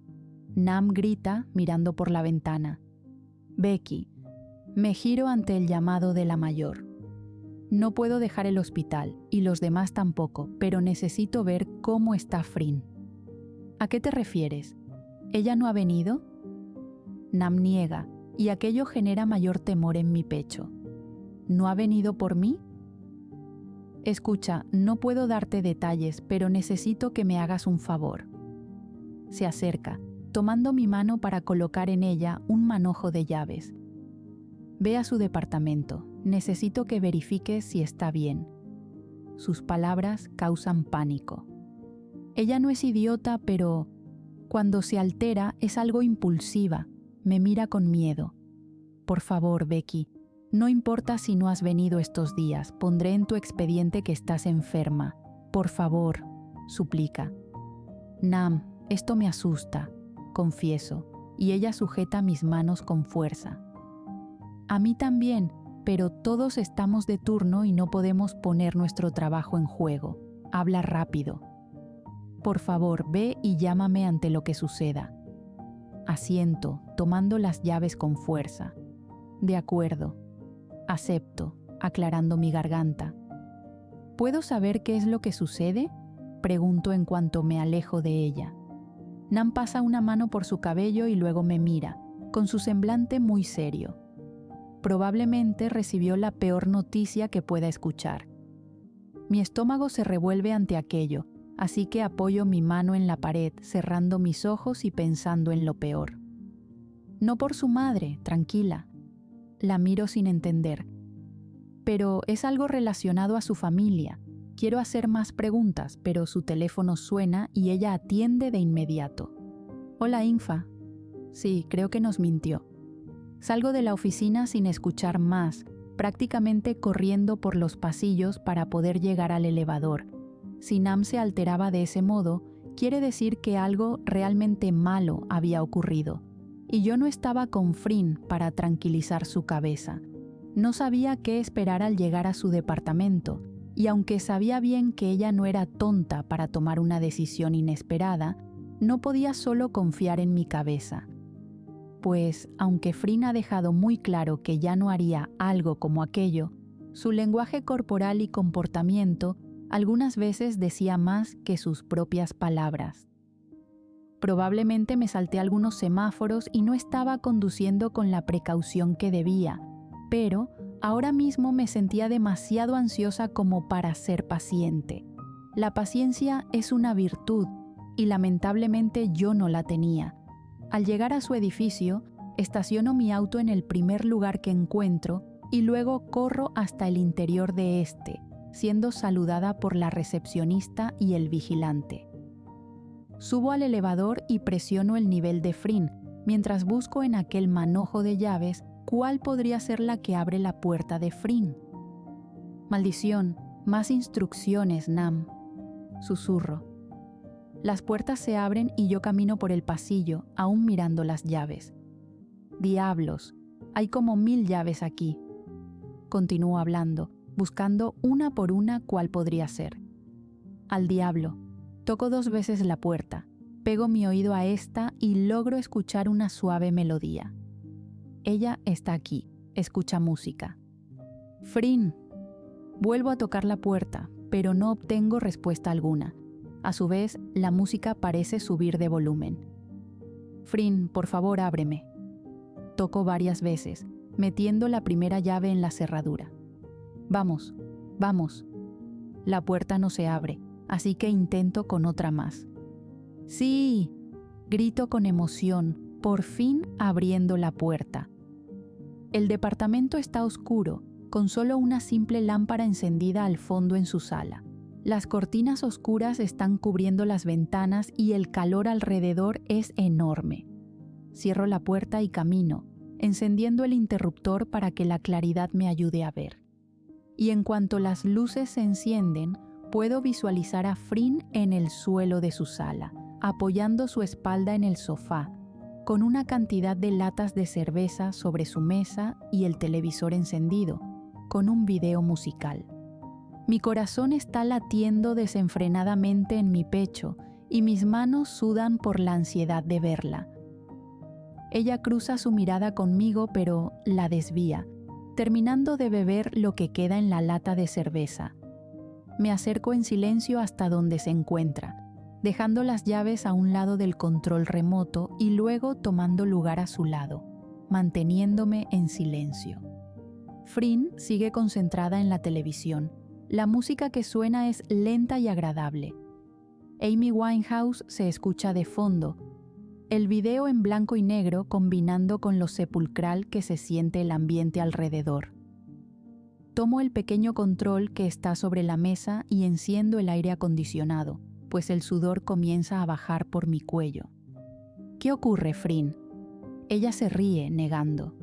Nam grita mirando por la ventana. Becky, me giro ante el llamado de la mayor. No puedo dejar el hospital, y los demás tampoco, pero necesito ver cómo está Frin. ¿A qué te refieres? ¿Ella no ha venido? Nam niega, y aquello genera mayor temor en mi pecho. ¿No ha venido por mí? Escucha, no puedo darte detalles, pero necesito que me hagas un favor. Se acerca, tomando mi mano para colocar en ella un manojo de llaves. Ve a su departamento. Necesito que verifiques si está bien. Sus palabras causan pánico. Ella no es idiota, pero cuando se altera es algo impulsiva. Me mira con miedo. Por favor, Becky, no importa si no has venido estos días, pondré en tu expediente que estás enferma. Por favor, suplica. Nam, esto me asusta, confieso, y ella sujeta mis manos con fuerza. A mí también, pero todos estamos de turno y no podemos poner nuestro trabajo en juego. Habla rápido. Por favor, ve y llámame ante lo que suceda. Asiento, tomando las llaves con fuerza. De acuerdo. Acepto, aclarando mi garganta. ¿Puedo saber qué es lo que sucede? Pregunto en cuanto me alejo de ella. Nam pasa una mano por su cabello y luego me mira, con su semblante muy serio. Probablemente recibió la peor noticia que pueda escuchar. Mi estómago se revuelve ante aquello, así que apoyo mi mano en la pared, cerrando mis ojos y pensando en lo peor. No por su madre, tranquila. La miro sin entender. Pero es algo relacionado a su familia. Quiero hacer más preguntas, pero su teléfono suena y ella atiende de inmediato. Hola, Infa. Sí, creo que nos mintió. Salgo de la oficina sin escuchar más, prácticamente corriendo por los pasillos para poder llegar al elevador. Si Nam se alteraba de ese modo, quiere decir que algo realmente malo había ocurrido. Y yo no estaba con Frin para tranquilizar su cabeza. No sabía qué esperar al llegar a su departamento, y aunque sabía bien que ella no era tonta para tomar una decisión inesperada, no podía solo confiar en mi cabeza. Pues, aunque Frin ha dejado muy claro que ya no haría algo como aquello, su lenguaje corporal y comportamiento algunas veces decía más que sus propias palabras. Probablemente me salté algunos semáforos y no estaba conduciendo con la precaución que debía, pero ahora mismo me sentía demasiado ansiosa como para ser paciente. La paciencia es una virtud y lamentablemente yo no la tenía. Al llegar a su edificio, estaciono mi auto en el primer lugar que encuentro y luego corro hasta el interior de este, siendo saludada por la recepcionista y el vigilante. Subo al elevador y presiono el nivel de Frin, mientras busco en aquel manojo de llaves cuál podría ser la que abre la puerta de Frin. Maldición, más instrucciones, Nam. Susurro. Las puertas se abren y yo camino por el pasillo, aún mirando las llaves. Diablos, hay como 1000 llaves aquí. Continúo hablando, buscando una por una cuál podría ser. Al diablo. Toco 2 veces la puerta, pego mi oído a esta y logro escuchar una suave melodía. Ella está aquí, escucha música. Frin. Vuelvo a tocar la puerta, pero no obtengo respuesta alguna. A su vez, la música parece subir de volumen. Frin, por favor, ábreme. Toco varias veces, metiendo la primera llave en la cerradura. Vamos, vamos. La puerta no se abre, así que intento con otra más. ¡Sí! Grito con emoción, por fin abriendo la puerta. El departamento está oscuro, con solo una simple lámpara encendida al fondo en su sala. Las cortinas oscuras están cubriendo las ventanas y el calor alrededor es enorme. Cierro la puerta y camino, encendiendo el interruptor para que la claridad me ayude a ver. Y en cuanto las luces se encienden, puedo visualizar a Frin en el suelo de su sala, apoyando su espalda en el sofá, con una cantidad de latas de cerveza sobre su mesa y el televisor encendido, con un video musical. Mi corazón está latiendo desenfrenadamente en mi pecho y mis manos sudan por la ansiedad de verla. Ella cruza su mirada conmigo, pero la desvía, terminando de beber lo que queda en la lata de cerveza. Me acerco en silencio hasta donde se encuentra, dejando las llaves a un lado del control remoto y luego tomando lugar a su lado, manteniéndome en silencio. Frin sigue concentrada en la televisión. La música que suena es lenta y agradable. Amy Winehouse se escucha de fondo, el video en blanco y negro combinando con lo sepulcral que se siente el ambiente alrededor. Tomo el pequeño control que está sobre la mesa y enciendo el aire acondicionado, pues el sudor comienza a bajar por mi cuello. ¿Qué ocurre, Frin? Ella se ríe, negando.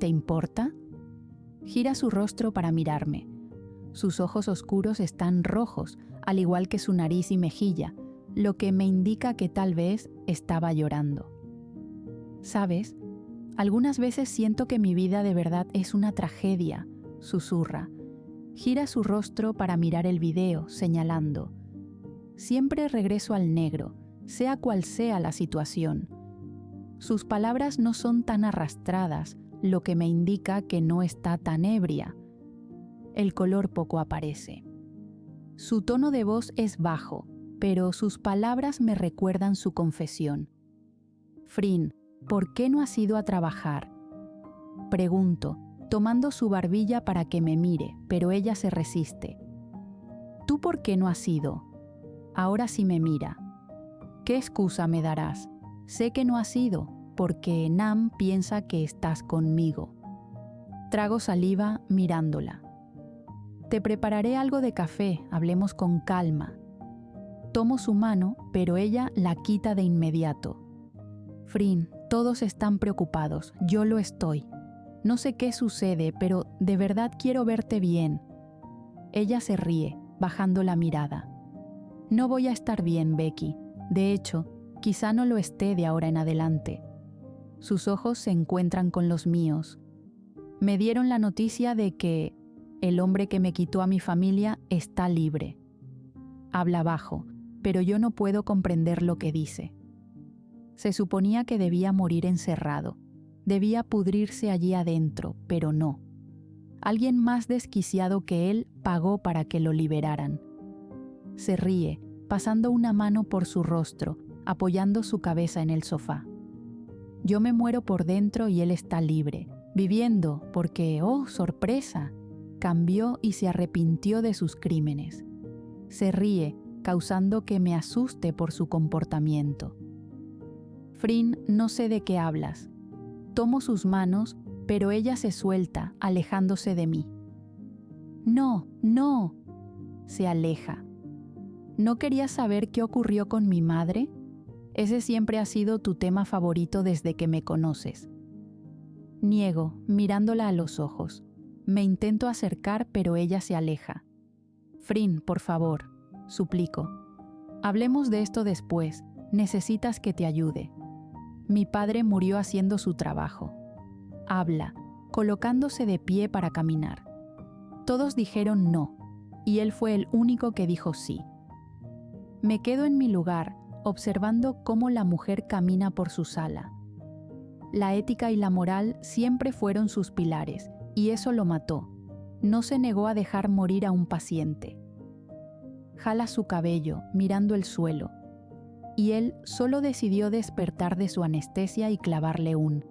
¿Te importa? Gira su rostro para mirarme. Sus ojos oscuros están rojos, al igual que su nariz y mejilla, lo que me indica que tal vez estaba llorando. ¿Sabes? Algunas veces siento que mi vida de verdad es una tragedia, susurra. Gira su rostro para mirar el video, señalando. Siempre regreso al negro, sea cual sea la situación. Sus palabras no son tan arrastradas, lo que me indica que no está tan ebria. El color poco aparece. Su tono de voz es bajo, pero sus palabras me recuerdan su confesión. Frin, ¿por qué no has ido a trabajar? Pregunto, tomando su barbilla para que me mire, pero ella se resiste. ¿Tú por qué no has ido? Ahora sí me mira. ¿Qué excusa me darás? Sé que no has ido, porque Nam piensa que estás conmigo. Trago saliva mirándola. Te prepararé algo de café, hablemos con calma. Tomo su mano, pero ella la quita de inmediato. Frin, todos están preocupados, yo lo estoy. No sé qué sucede, pero de verdad quiero verte bien. Ella se ríe, bajando la mirada. No voy a estar bien, Becky. De hecho, quizá no lo esté de ahora en adelante. Sus ojos se encuentran con los míos. Me dieron la noticia de que el hombre que me quitó a mi familia está libre. Habla bajo, pero yo no puedo comprender lo que dice. Se suponía que debía morir encerrado. Debía pudrirse allí adentro, pero no. Alguien más desquiciado que él pagó para que lo liberaran. Se ríe, pasando una mano por su rostro, apoyando su cabeza en el sofá. Yo me muero por dentro y él está libre, viviendo porque, oh, sorpresa, cambió y se arrepintió de sus crímenes. Se ríe, causando que me asuste por su comportamiento. Frin, no sé de qué hablas. Tomo sus manos, pero ella se suelta, alejándose de mí. No, no. Se aleja. ¿No querías saber qué ocurrió con mi madre? Ese siempre ha sido tu tema favorito desde que me conoces. Niego, mirándola a los ojos. Me intento acercar, pero ella se aleja. Frin, por favor, suplico. Hablemos de esto después. Necesitas que te ayude. Mi padre murió haciendo su trabajo. Habla, colocándose de pie para caminar. Todos dijeron no, y él fue el único que dijo sí. Me quedo en mi lugar, observando cómo la mujer camina por su sala. La ética y la moral siempre fueron sus pilares, y eso lo mató. No se negó a dejar morir a un paciente. Jala su cabello, mirando el suelo, y él solo decidió despertar de su anestesia y clavarle un.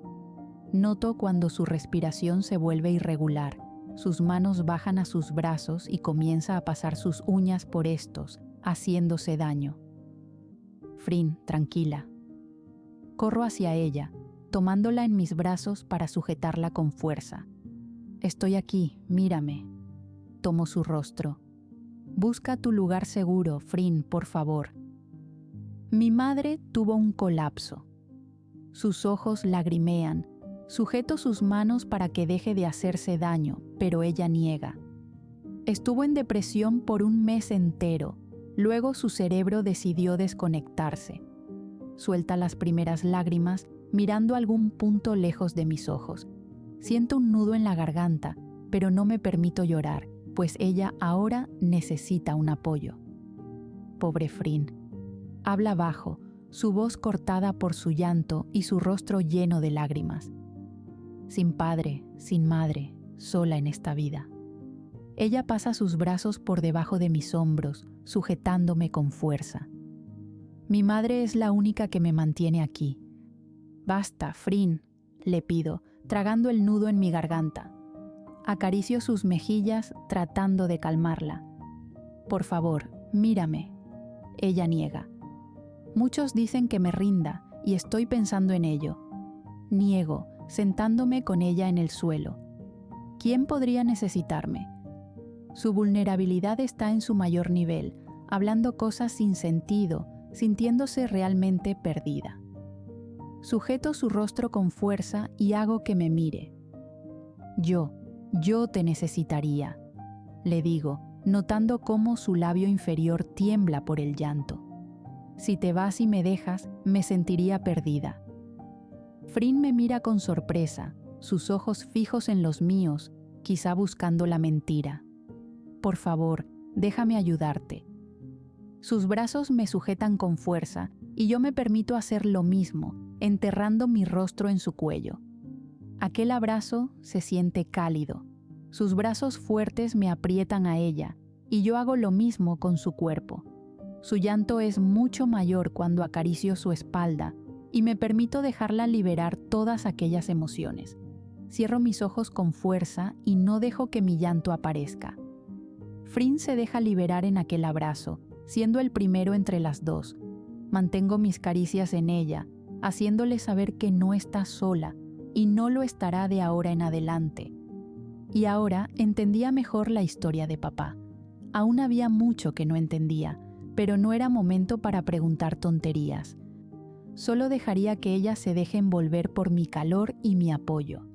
Noto cuando su respiración se vuelve irregular, sus manos bajan a sus brazos y comienza a pasar sus uñas por estos, haciéndose daño. Frin, tranquila. Corro hacia ella, tomándola en mis brazos para sujetarla con fuerza. Estoy aquí, mírame. Tomo su rostro. Busca tu lugar seguro, Frin, por favor. Mi madre tuvo un colapso. Sus ojos lagrimean. Sujeto sus manos para que deje de hacerse daño, pero ella niega. Estuvo en depresión por un mes entero. Luego su cerebro decidió desconectarse. Suelta las primeras lágrimas, mirando algún punto lejos de mis ojos. Siento un nudo en la garganta, pero no me permito llorar, pues ella ahora necesita un apoyo. Pobre Frin. Habla bajo, su voz cortada por su llanto y su rostro lleno de lágrimas. Sin padre, sin madre, sola en esta vida. Ella pasa sus brazos por debajo de mis hombros, sujetándome con fuerza. Mi madre es la única que me mantiene aquí. Basta, Frin, le pido, tragando el nudo en mi garganta. Acaricio sus mejillas tratando de calmarla. Por favor, mírame. Ella niega. Muchos dicen que me rinda y estoy pensando en ello. Niego, sentándome con ella en el suelo. ¿Quién podría necesitarme? Su vulnerabilidad está en su mayor nivel, hablando cosas sin sentido, sintiéndose realmente perdida. Sujeto su rostro con fuerza y hago que me mire. Yo te necesitaría, le digo, notando cómo su labio inferior tiembla por el llanto. Si te vas y me dejas, me sentiría perdida. Frin me mira con sorpresa, sus ojos fijos en los míos, quizá buscando la mentira. Por favor, déjame ayudarte. Sus brazos me sujetan con fuerza y yo me permito hacer lo mismo, enterrando mi rostro en su cuello. Aquel abrazo se siente cálido. Sus brazos fuertes me aprietan a ella y yo hago lo mismo con su cuerpo. Su llanto es mucho mayor cuando acaricio su espalda y me permito dejarla liberar todas aquellas emociones. Cierro mis ojos con fuerza y no dejo que mi llanto aparezca. Frin se deja liberar en aquel abrazo, siendo el primero entre las dos. Mantengo mis caricias en ella, haciéndole saber que no está sola y no lo estará de ahora en adelante. Y ahora entendía mejor la historia de papá. Aún había mucho que no entendía, pero no era momento para preguntar tonterías. Solo dejaría que ella se deje envolver por mi calor y mi apoyo.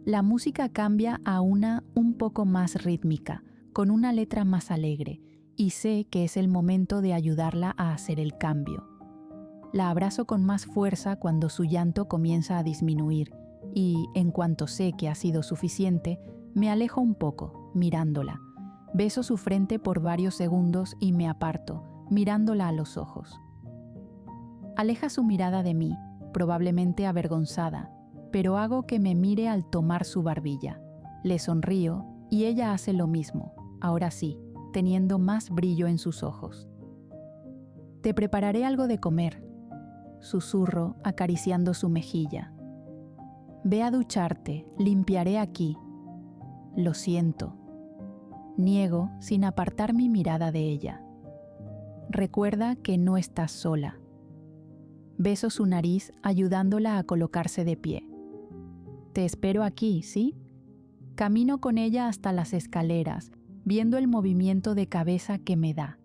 La música cambia a una un poco más rítmica, con una letra más alegre, y sé que es el momento de ayudarla a hacer el cambio. La abrazo con más fuerza cuando su llanto comienza a disminuir, y, en cuanto sé que ha sido suficiente, me alejo un poco, mirándola. Beso su frente por varios segundos y me aparto, mirándola a los ojos. Aleja su mirada de mí, probablemente avergonzada, pero hago que me mire al tomar su barbilla. Le sonrío y ella hace lo mismo, ahora sí, teniendo más brillo en sus ojos. Te prepararé algo de comer, susurro acariciando su mejilla. Ve a ducharte, limpiaré aquí. Lo siento. Niego sin apartar mi mirada de ella. Recuerda que no estás sola. Beso su nariz ayudándola a colocarse de pie. Te espero aquí, ¿sí? Camino con ella hasta las escaleras, viendo el movimiento de cabeza que me da.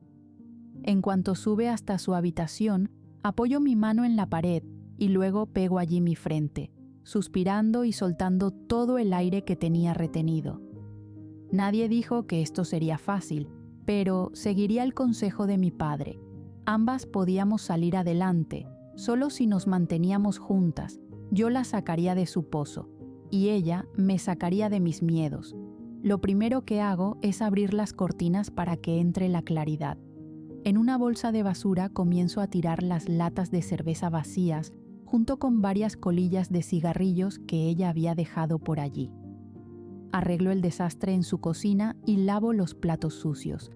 En cuanto sube hasta su habitación, apoyo mi mano en la pared y luego pego allí mi frente, suspirando y soltando todo el aire que tenía retenido. Nadie dijo que esto sería fácil, pero seguiría el consejo de mi padre. Ambas podíamos salir adelante, solo si nos manteníamos juntas. Yo la sacaría de su pozo, y ella me sacaría de mis miedos. Lo primero que hago es abrir las cortinas para que entre la claridad. En una bolsa de basura comienzo a tirar las latas de cerveza vacías, junto con varias colillas de cigarrillos que ella había dejado por allí. Arreglo el desastre en su cocina y lavo los platos sucios.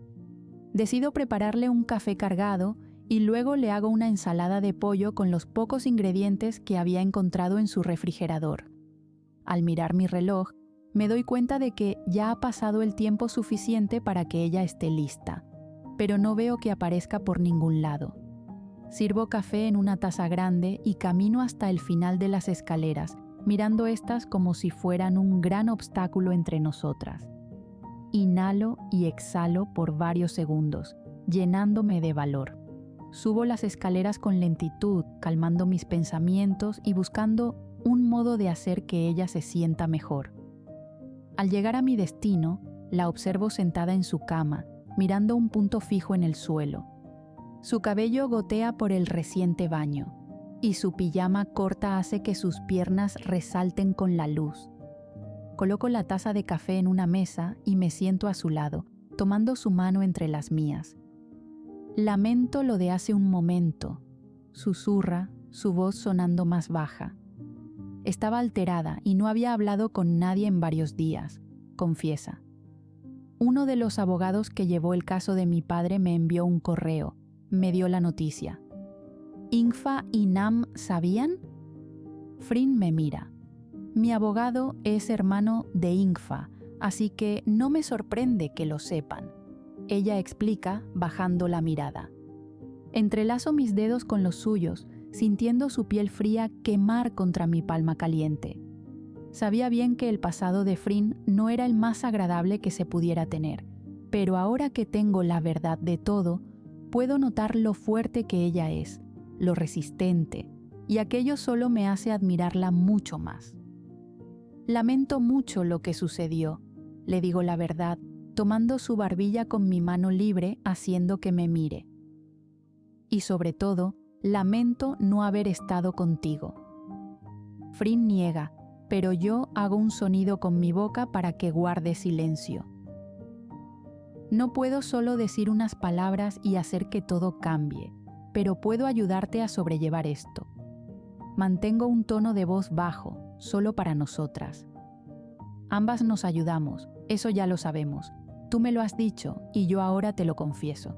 Decido prepararle un café cargado y luego le hago una ensalada de pollo con los pocos ingredientes que había encontrado en su refrigerador. Al mirar mi reloj, me doy cuenta de que ya ha pasado el tiempo suficiente para que ella esté lista, pero no veo que aparezca por ningún lado. Sirvo café en una taza grande y camino hasta el final de las escaleras, mirando estas como si fueran un gran obstáculo entre nosotras. Inhalo y exhalo por varios segundos, llenándome de valor. Subo las escaleras con lentitud, calmando mis pensamientos y buscando un modo de hacer que ella se sienta mejor. Al llegar a mi destino, la observo sentada en su cama, mirando un punto fijo en el suelo. Su cabello gotea por el reciente baño, y su pijama corta hace que sus piernas resalten con la luz. Coloco la taza de café en una mesa y me siento a su lado, tomando su mano entre las mías. Lamento lo de hace un momento. susurra, su voz sonando más baja. Estaba alterada y no había hablado con nadie en varios días, confiesa. Uno de los abogados que llevó el caso de mi padre me envió un correo, me dio la noticia. ¿Ingfa y Nam sabían? Frin me mira. Mi abogado es hermano de Ingfa, así que no me sorprende que lo sepan. Ella explica, bajando la mirada. Entrelazo mis dedos con los suyos, sintiendo su piel fría quemar contra mi palma caliente. Sabía bien que el pasado de Frin no era el más agradable que se pudiera tener, pero ahora que tengo la verdad de todo, puedo notar lo fuerte que ella es, lo resistente, y aquello solo me hace admirarla mucho más. Lamento mucho lo que sucedió, le digo la verdad, tomando su barbilla con mi mano libre, haciendo que me mire. Y sobre todo, lamento no haber estado contigo. Frin niega, pero yo hago un sonido con mi boca para que guarde silencio. No puedo solo decir unas palabras y hacer que todo cambie, pero puedo ayudarte a sobrellevar esto. Mantengo un tono de voz bajo, solo para nosotras. Ambas nos ayudamos, eso ya lo sabemos. Tú me lo has dicho y yo ahora te lo confieso.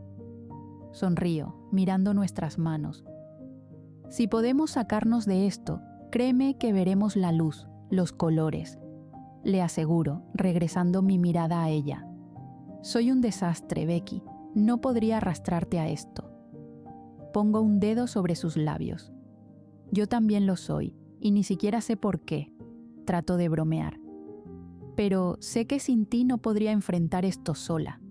Sonrío, mirando nuestras manos. Si podemos sacarnos de esto, créeme que veremos la luz, los colores. Le aseguro, regresando mi mirada a ella. Soy un desastre, Becky. No podría arrastrarte a esto. Pongo un dedo sobre sus labios. Yo también lo soy, y ni siquiera sé por qué. Trato de bromear. Pero sé que sin ti no podría enfrentar esto sola.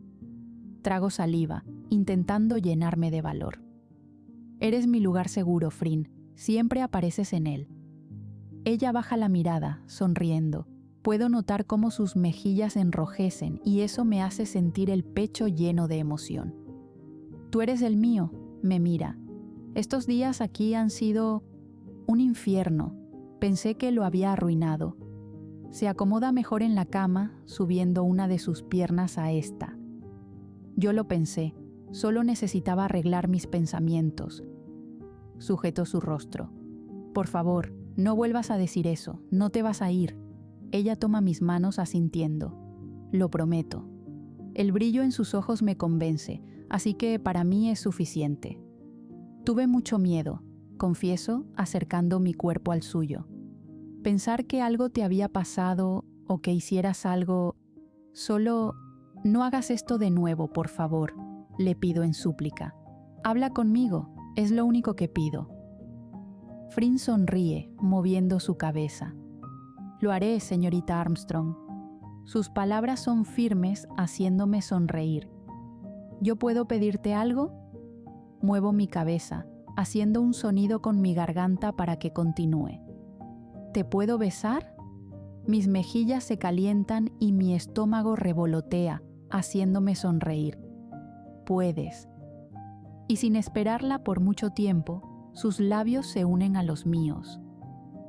Trago saliva, intentando llenarme de valor. Eres mi lugar seguro, Frin. Siempre apareces en él. Ella baja la mirada, sonriendo. Puedo notar cómo sus mejillas enrojecen y eso me hace sentir el pecho lleno de emoción. Tú eres el mío, me mira. Estos días aquí han sido un infierno. Pensé que lo había arruinado. Se acomoda mejor en la cama, subiendo una de sus piernas a esta. Yo lo pensé, solo necesitaba arreglar mis pensamientos. Sujetó su rostro. Por favor, no vuelvas a decir eso, no te vas a ir. Ella toma mis manos asintiendo. Lo prometo. El brillo en sus ojos me convence, así que para mí es suficiente. Tuve mucho miedo, confieso, acercando mi cuerpo al suyo. Pensar que algo te había pasado o que hicieras algo... Solo no hagas esto de nuevo, por favor, le pido en súplica. Habla conmigo, es lo único que pido. Frin sonríe, moviendo su cabeza. Lo haré, señorita Armstrong. Sus palabras son firmes, haciéndome sonreír. ¿Yo puedo pedirte algo? Muevo mi cabeza, haciendo un sonido con mi garganta para que continúe. ¿Te puedo besar? Mis mejillas se calientan y mi estómago revolotea, haciéndome sonreír. Puedes. Y sin esperarla por mucho tiempo, sus labios se unen a los míos.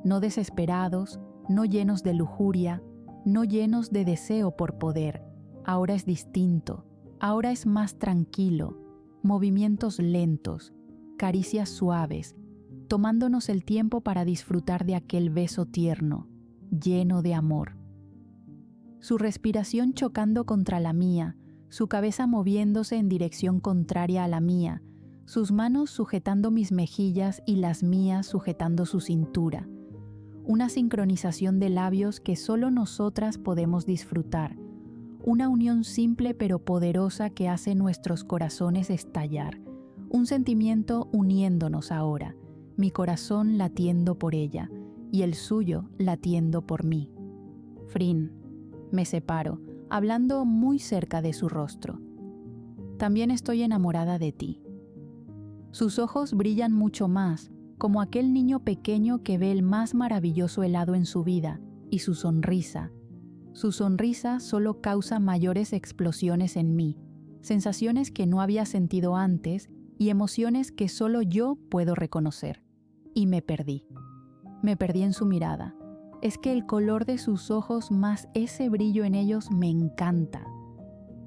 No desesperados, no llenos de lujuria, no llenos de deseo por poder. Ahora es distinto, ahora es más tranquilo, movimientos lentos, caricias suaves, tomándonos el tiempo para disfrutar de aquel beso tierno, lleno de amor. Su respiración chocando contra la mía, su cabeza moviéndose en dirección contraria a la mía, sus manos sujetando mis mejillas y las mías sujetando su cintura. Una sincronización de labios que solo nosotras podemos disfrutar. Una unión simple pero poderosa que hace nuestros corazones estallar. Un sentimiento uniéndonos ahora, mi corazón latiendo por ella y el suyo latiendo por mí. Frin, me separo, hablando muy cerca de su rostro. También estoy enamorada de ti. Sus ojos brillan mucho más, como aquel niño pequeño que ve el más maravilloso helado en su vida, y su sonrisa. Su sonrisa solo causa mayores explosiones en mí, sensaciones que no había sentido antes y emociones que solo yo puedo reconocer. Y me perdí. Me perdí en su mirada. Es que el color de sus ojos más ese brillo en ellos me encanta.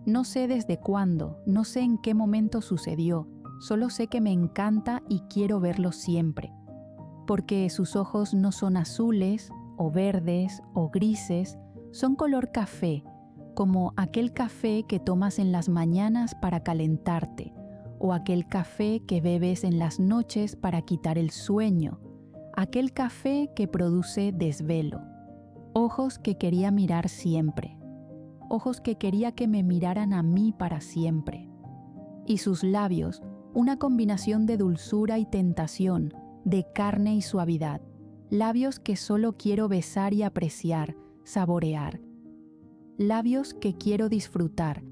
No sé desde cuándo, no sé en qué momento sucedió, solo sé que me encanta y quiero verlo siempre, porque sus ojos no son azules o verdes o grises, son color café, como aquel café que tomas en las mañanas para calentarte, o aquel café que bebes en las noches para quitar el sueño, aquel café que produce desvelo. Ojos que quería mirar siempre, ojos que quería que me miraran a mí para siempre. Y sus labios, una combinación de dulzura y tentación, de carne y suavidad, labios que solo quiero besar y apreciar, saborear. Labios que quiero disfrutar,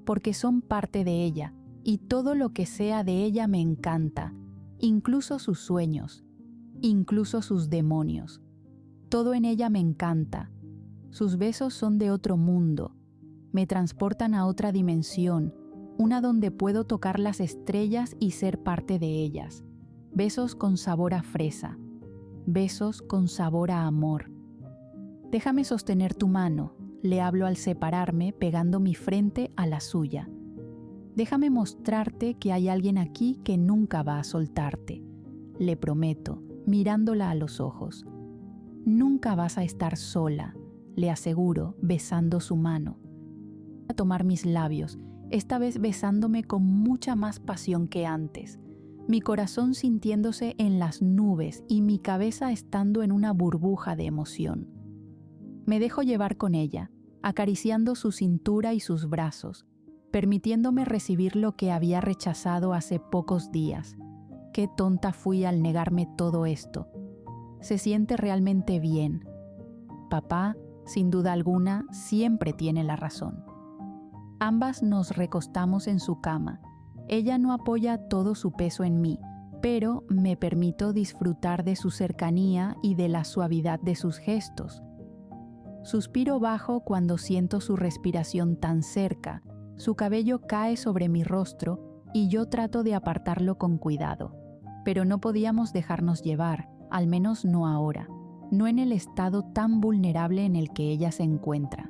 porque son parte de ella, y todo lo que sea de ella me encanta, incluso sus sueños, incluso sus demonios. Todo en ella me encanta. Sus besos son de otro mundo, me transportan a otra dimensión, una donde puedo tocar las estrellas y ser parte de ellas. Besos con sabor a fresa, besos con sabor a amor. Déjame sostener tu mano, le hablo al separarme, pegando mi frente a la suya. Déjame mostrarte que hay alguien aquí que nunca va a soltarte, le prometo, mirándola a los ojos. Nunca vas a estar sola, le aseguro, besando su mano. A tomar mis labios, esta vez besándome con mucha más pasión que antes, mi corazón sintiéndose en las nubes y mi cabeza estando en una burbuja de emoción. Me dejo llevar con ella, acariciando su cintura y sus brazos, permitiéndome recibir lo que había rechazado hace pocos días. Qué tonta fui al negarme todo esto. Se siente realmente bien. Papá, sin duda alguna, siempre tiene la razón. Ambas nos recostamos en su cama. Ella no apoya todo su peso en mí, pero me permito disfrutar de su cercanía y de la suavidad de sus gestos. Suspiro bajo cuando siento su respiración tan cerca, su cabello cae sobre mi rostro y yo trato de apartarlo con cuidado. Pero no podíamos dejarnos llevar, al menos no ahora, no en el estado tan vulnerable en el que ella se encuentra.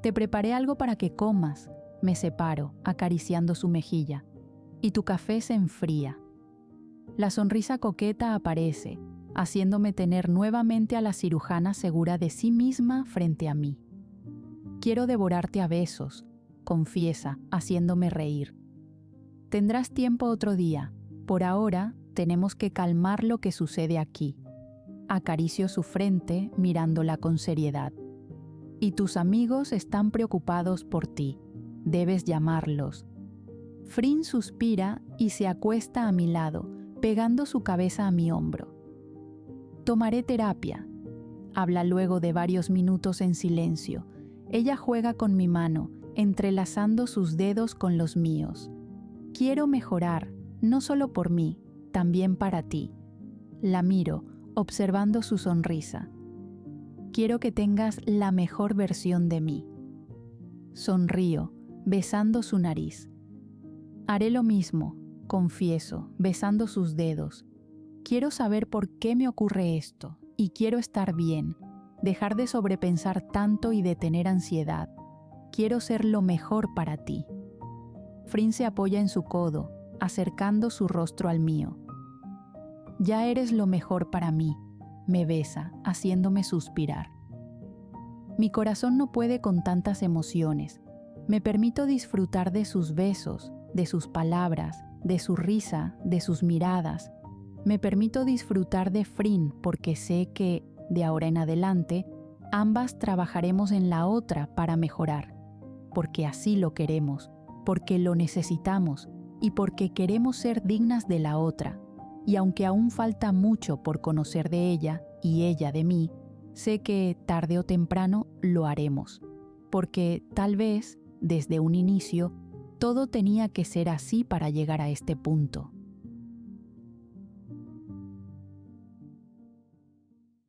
Te preparé algo para que comas, me separo, acariciando su mejilla, y tu café se enfría. La sonrisa coqueta aparece, haciéndome tener nuevamente a la cirujana segura de sí misma frente a mí. Quiero devorarte a besos, confiesa, haciéndome reír. Tendrás tiempo otro día, por ahora tenemos que calmar lo que sucede aquí. Acaricio su frente mirándola con seriedad. Y tus amigos están preocupados por ti. Debes llamarlos. Frin suspira y se acuesta a mi lado, pegando su cabeza a mi hombro. Tomaré terapia. Habla luego de varios minutos en silencio. Ella juega con mi mano, entrelazando sus dedos con los míos. Quiero mejorar, no solo por mí, también para ti. La miro, observando su sonrisa. Quiero que tengas la mejor versión de mí. Sonrío, besando su nariz. Haré lo mismo, confieso, besando sus dedos. Quiero saber por qué me ocurre esto, y quiero estar bien, dejar de sobrepensar tanto y de tener ansiedad. Quiero ser lo mejor para ti. Frin se apoya en su codo, acercando su rostro al mío. Ya eres lo mejor para mí, me besa, haciéndome suspirar. Mi corazón no puede con tantas emociones. Me permito disfrutar de sus besos, de sus palabras, de su risa, de sus miradas. Me permito disfrutar de Frin porque sé que, de ahora en adelante, ambas trabajaremos en la otra para mejorar. Porque así lo queremos, porque lo necesitamos y porque queremos ser dignas de la otra. Y aunque aún falta mucho por conocer de ella y ella de mí, sé que tarde o temprano lo haremos, porque tal vez, desde un inicio, todo tenía que ser así para llegar a este punto.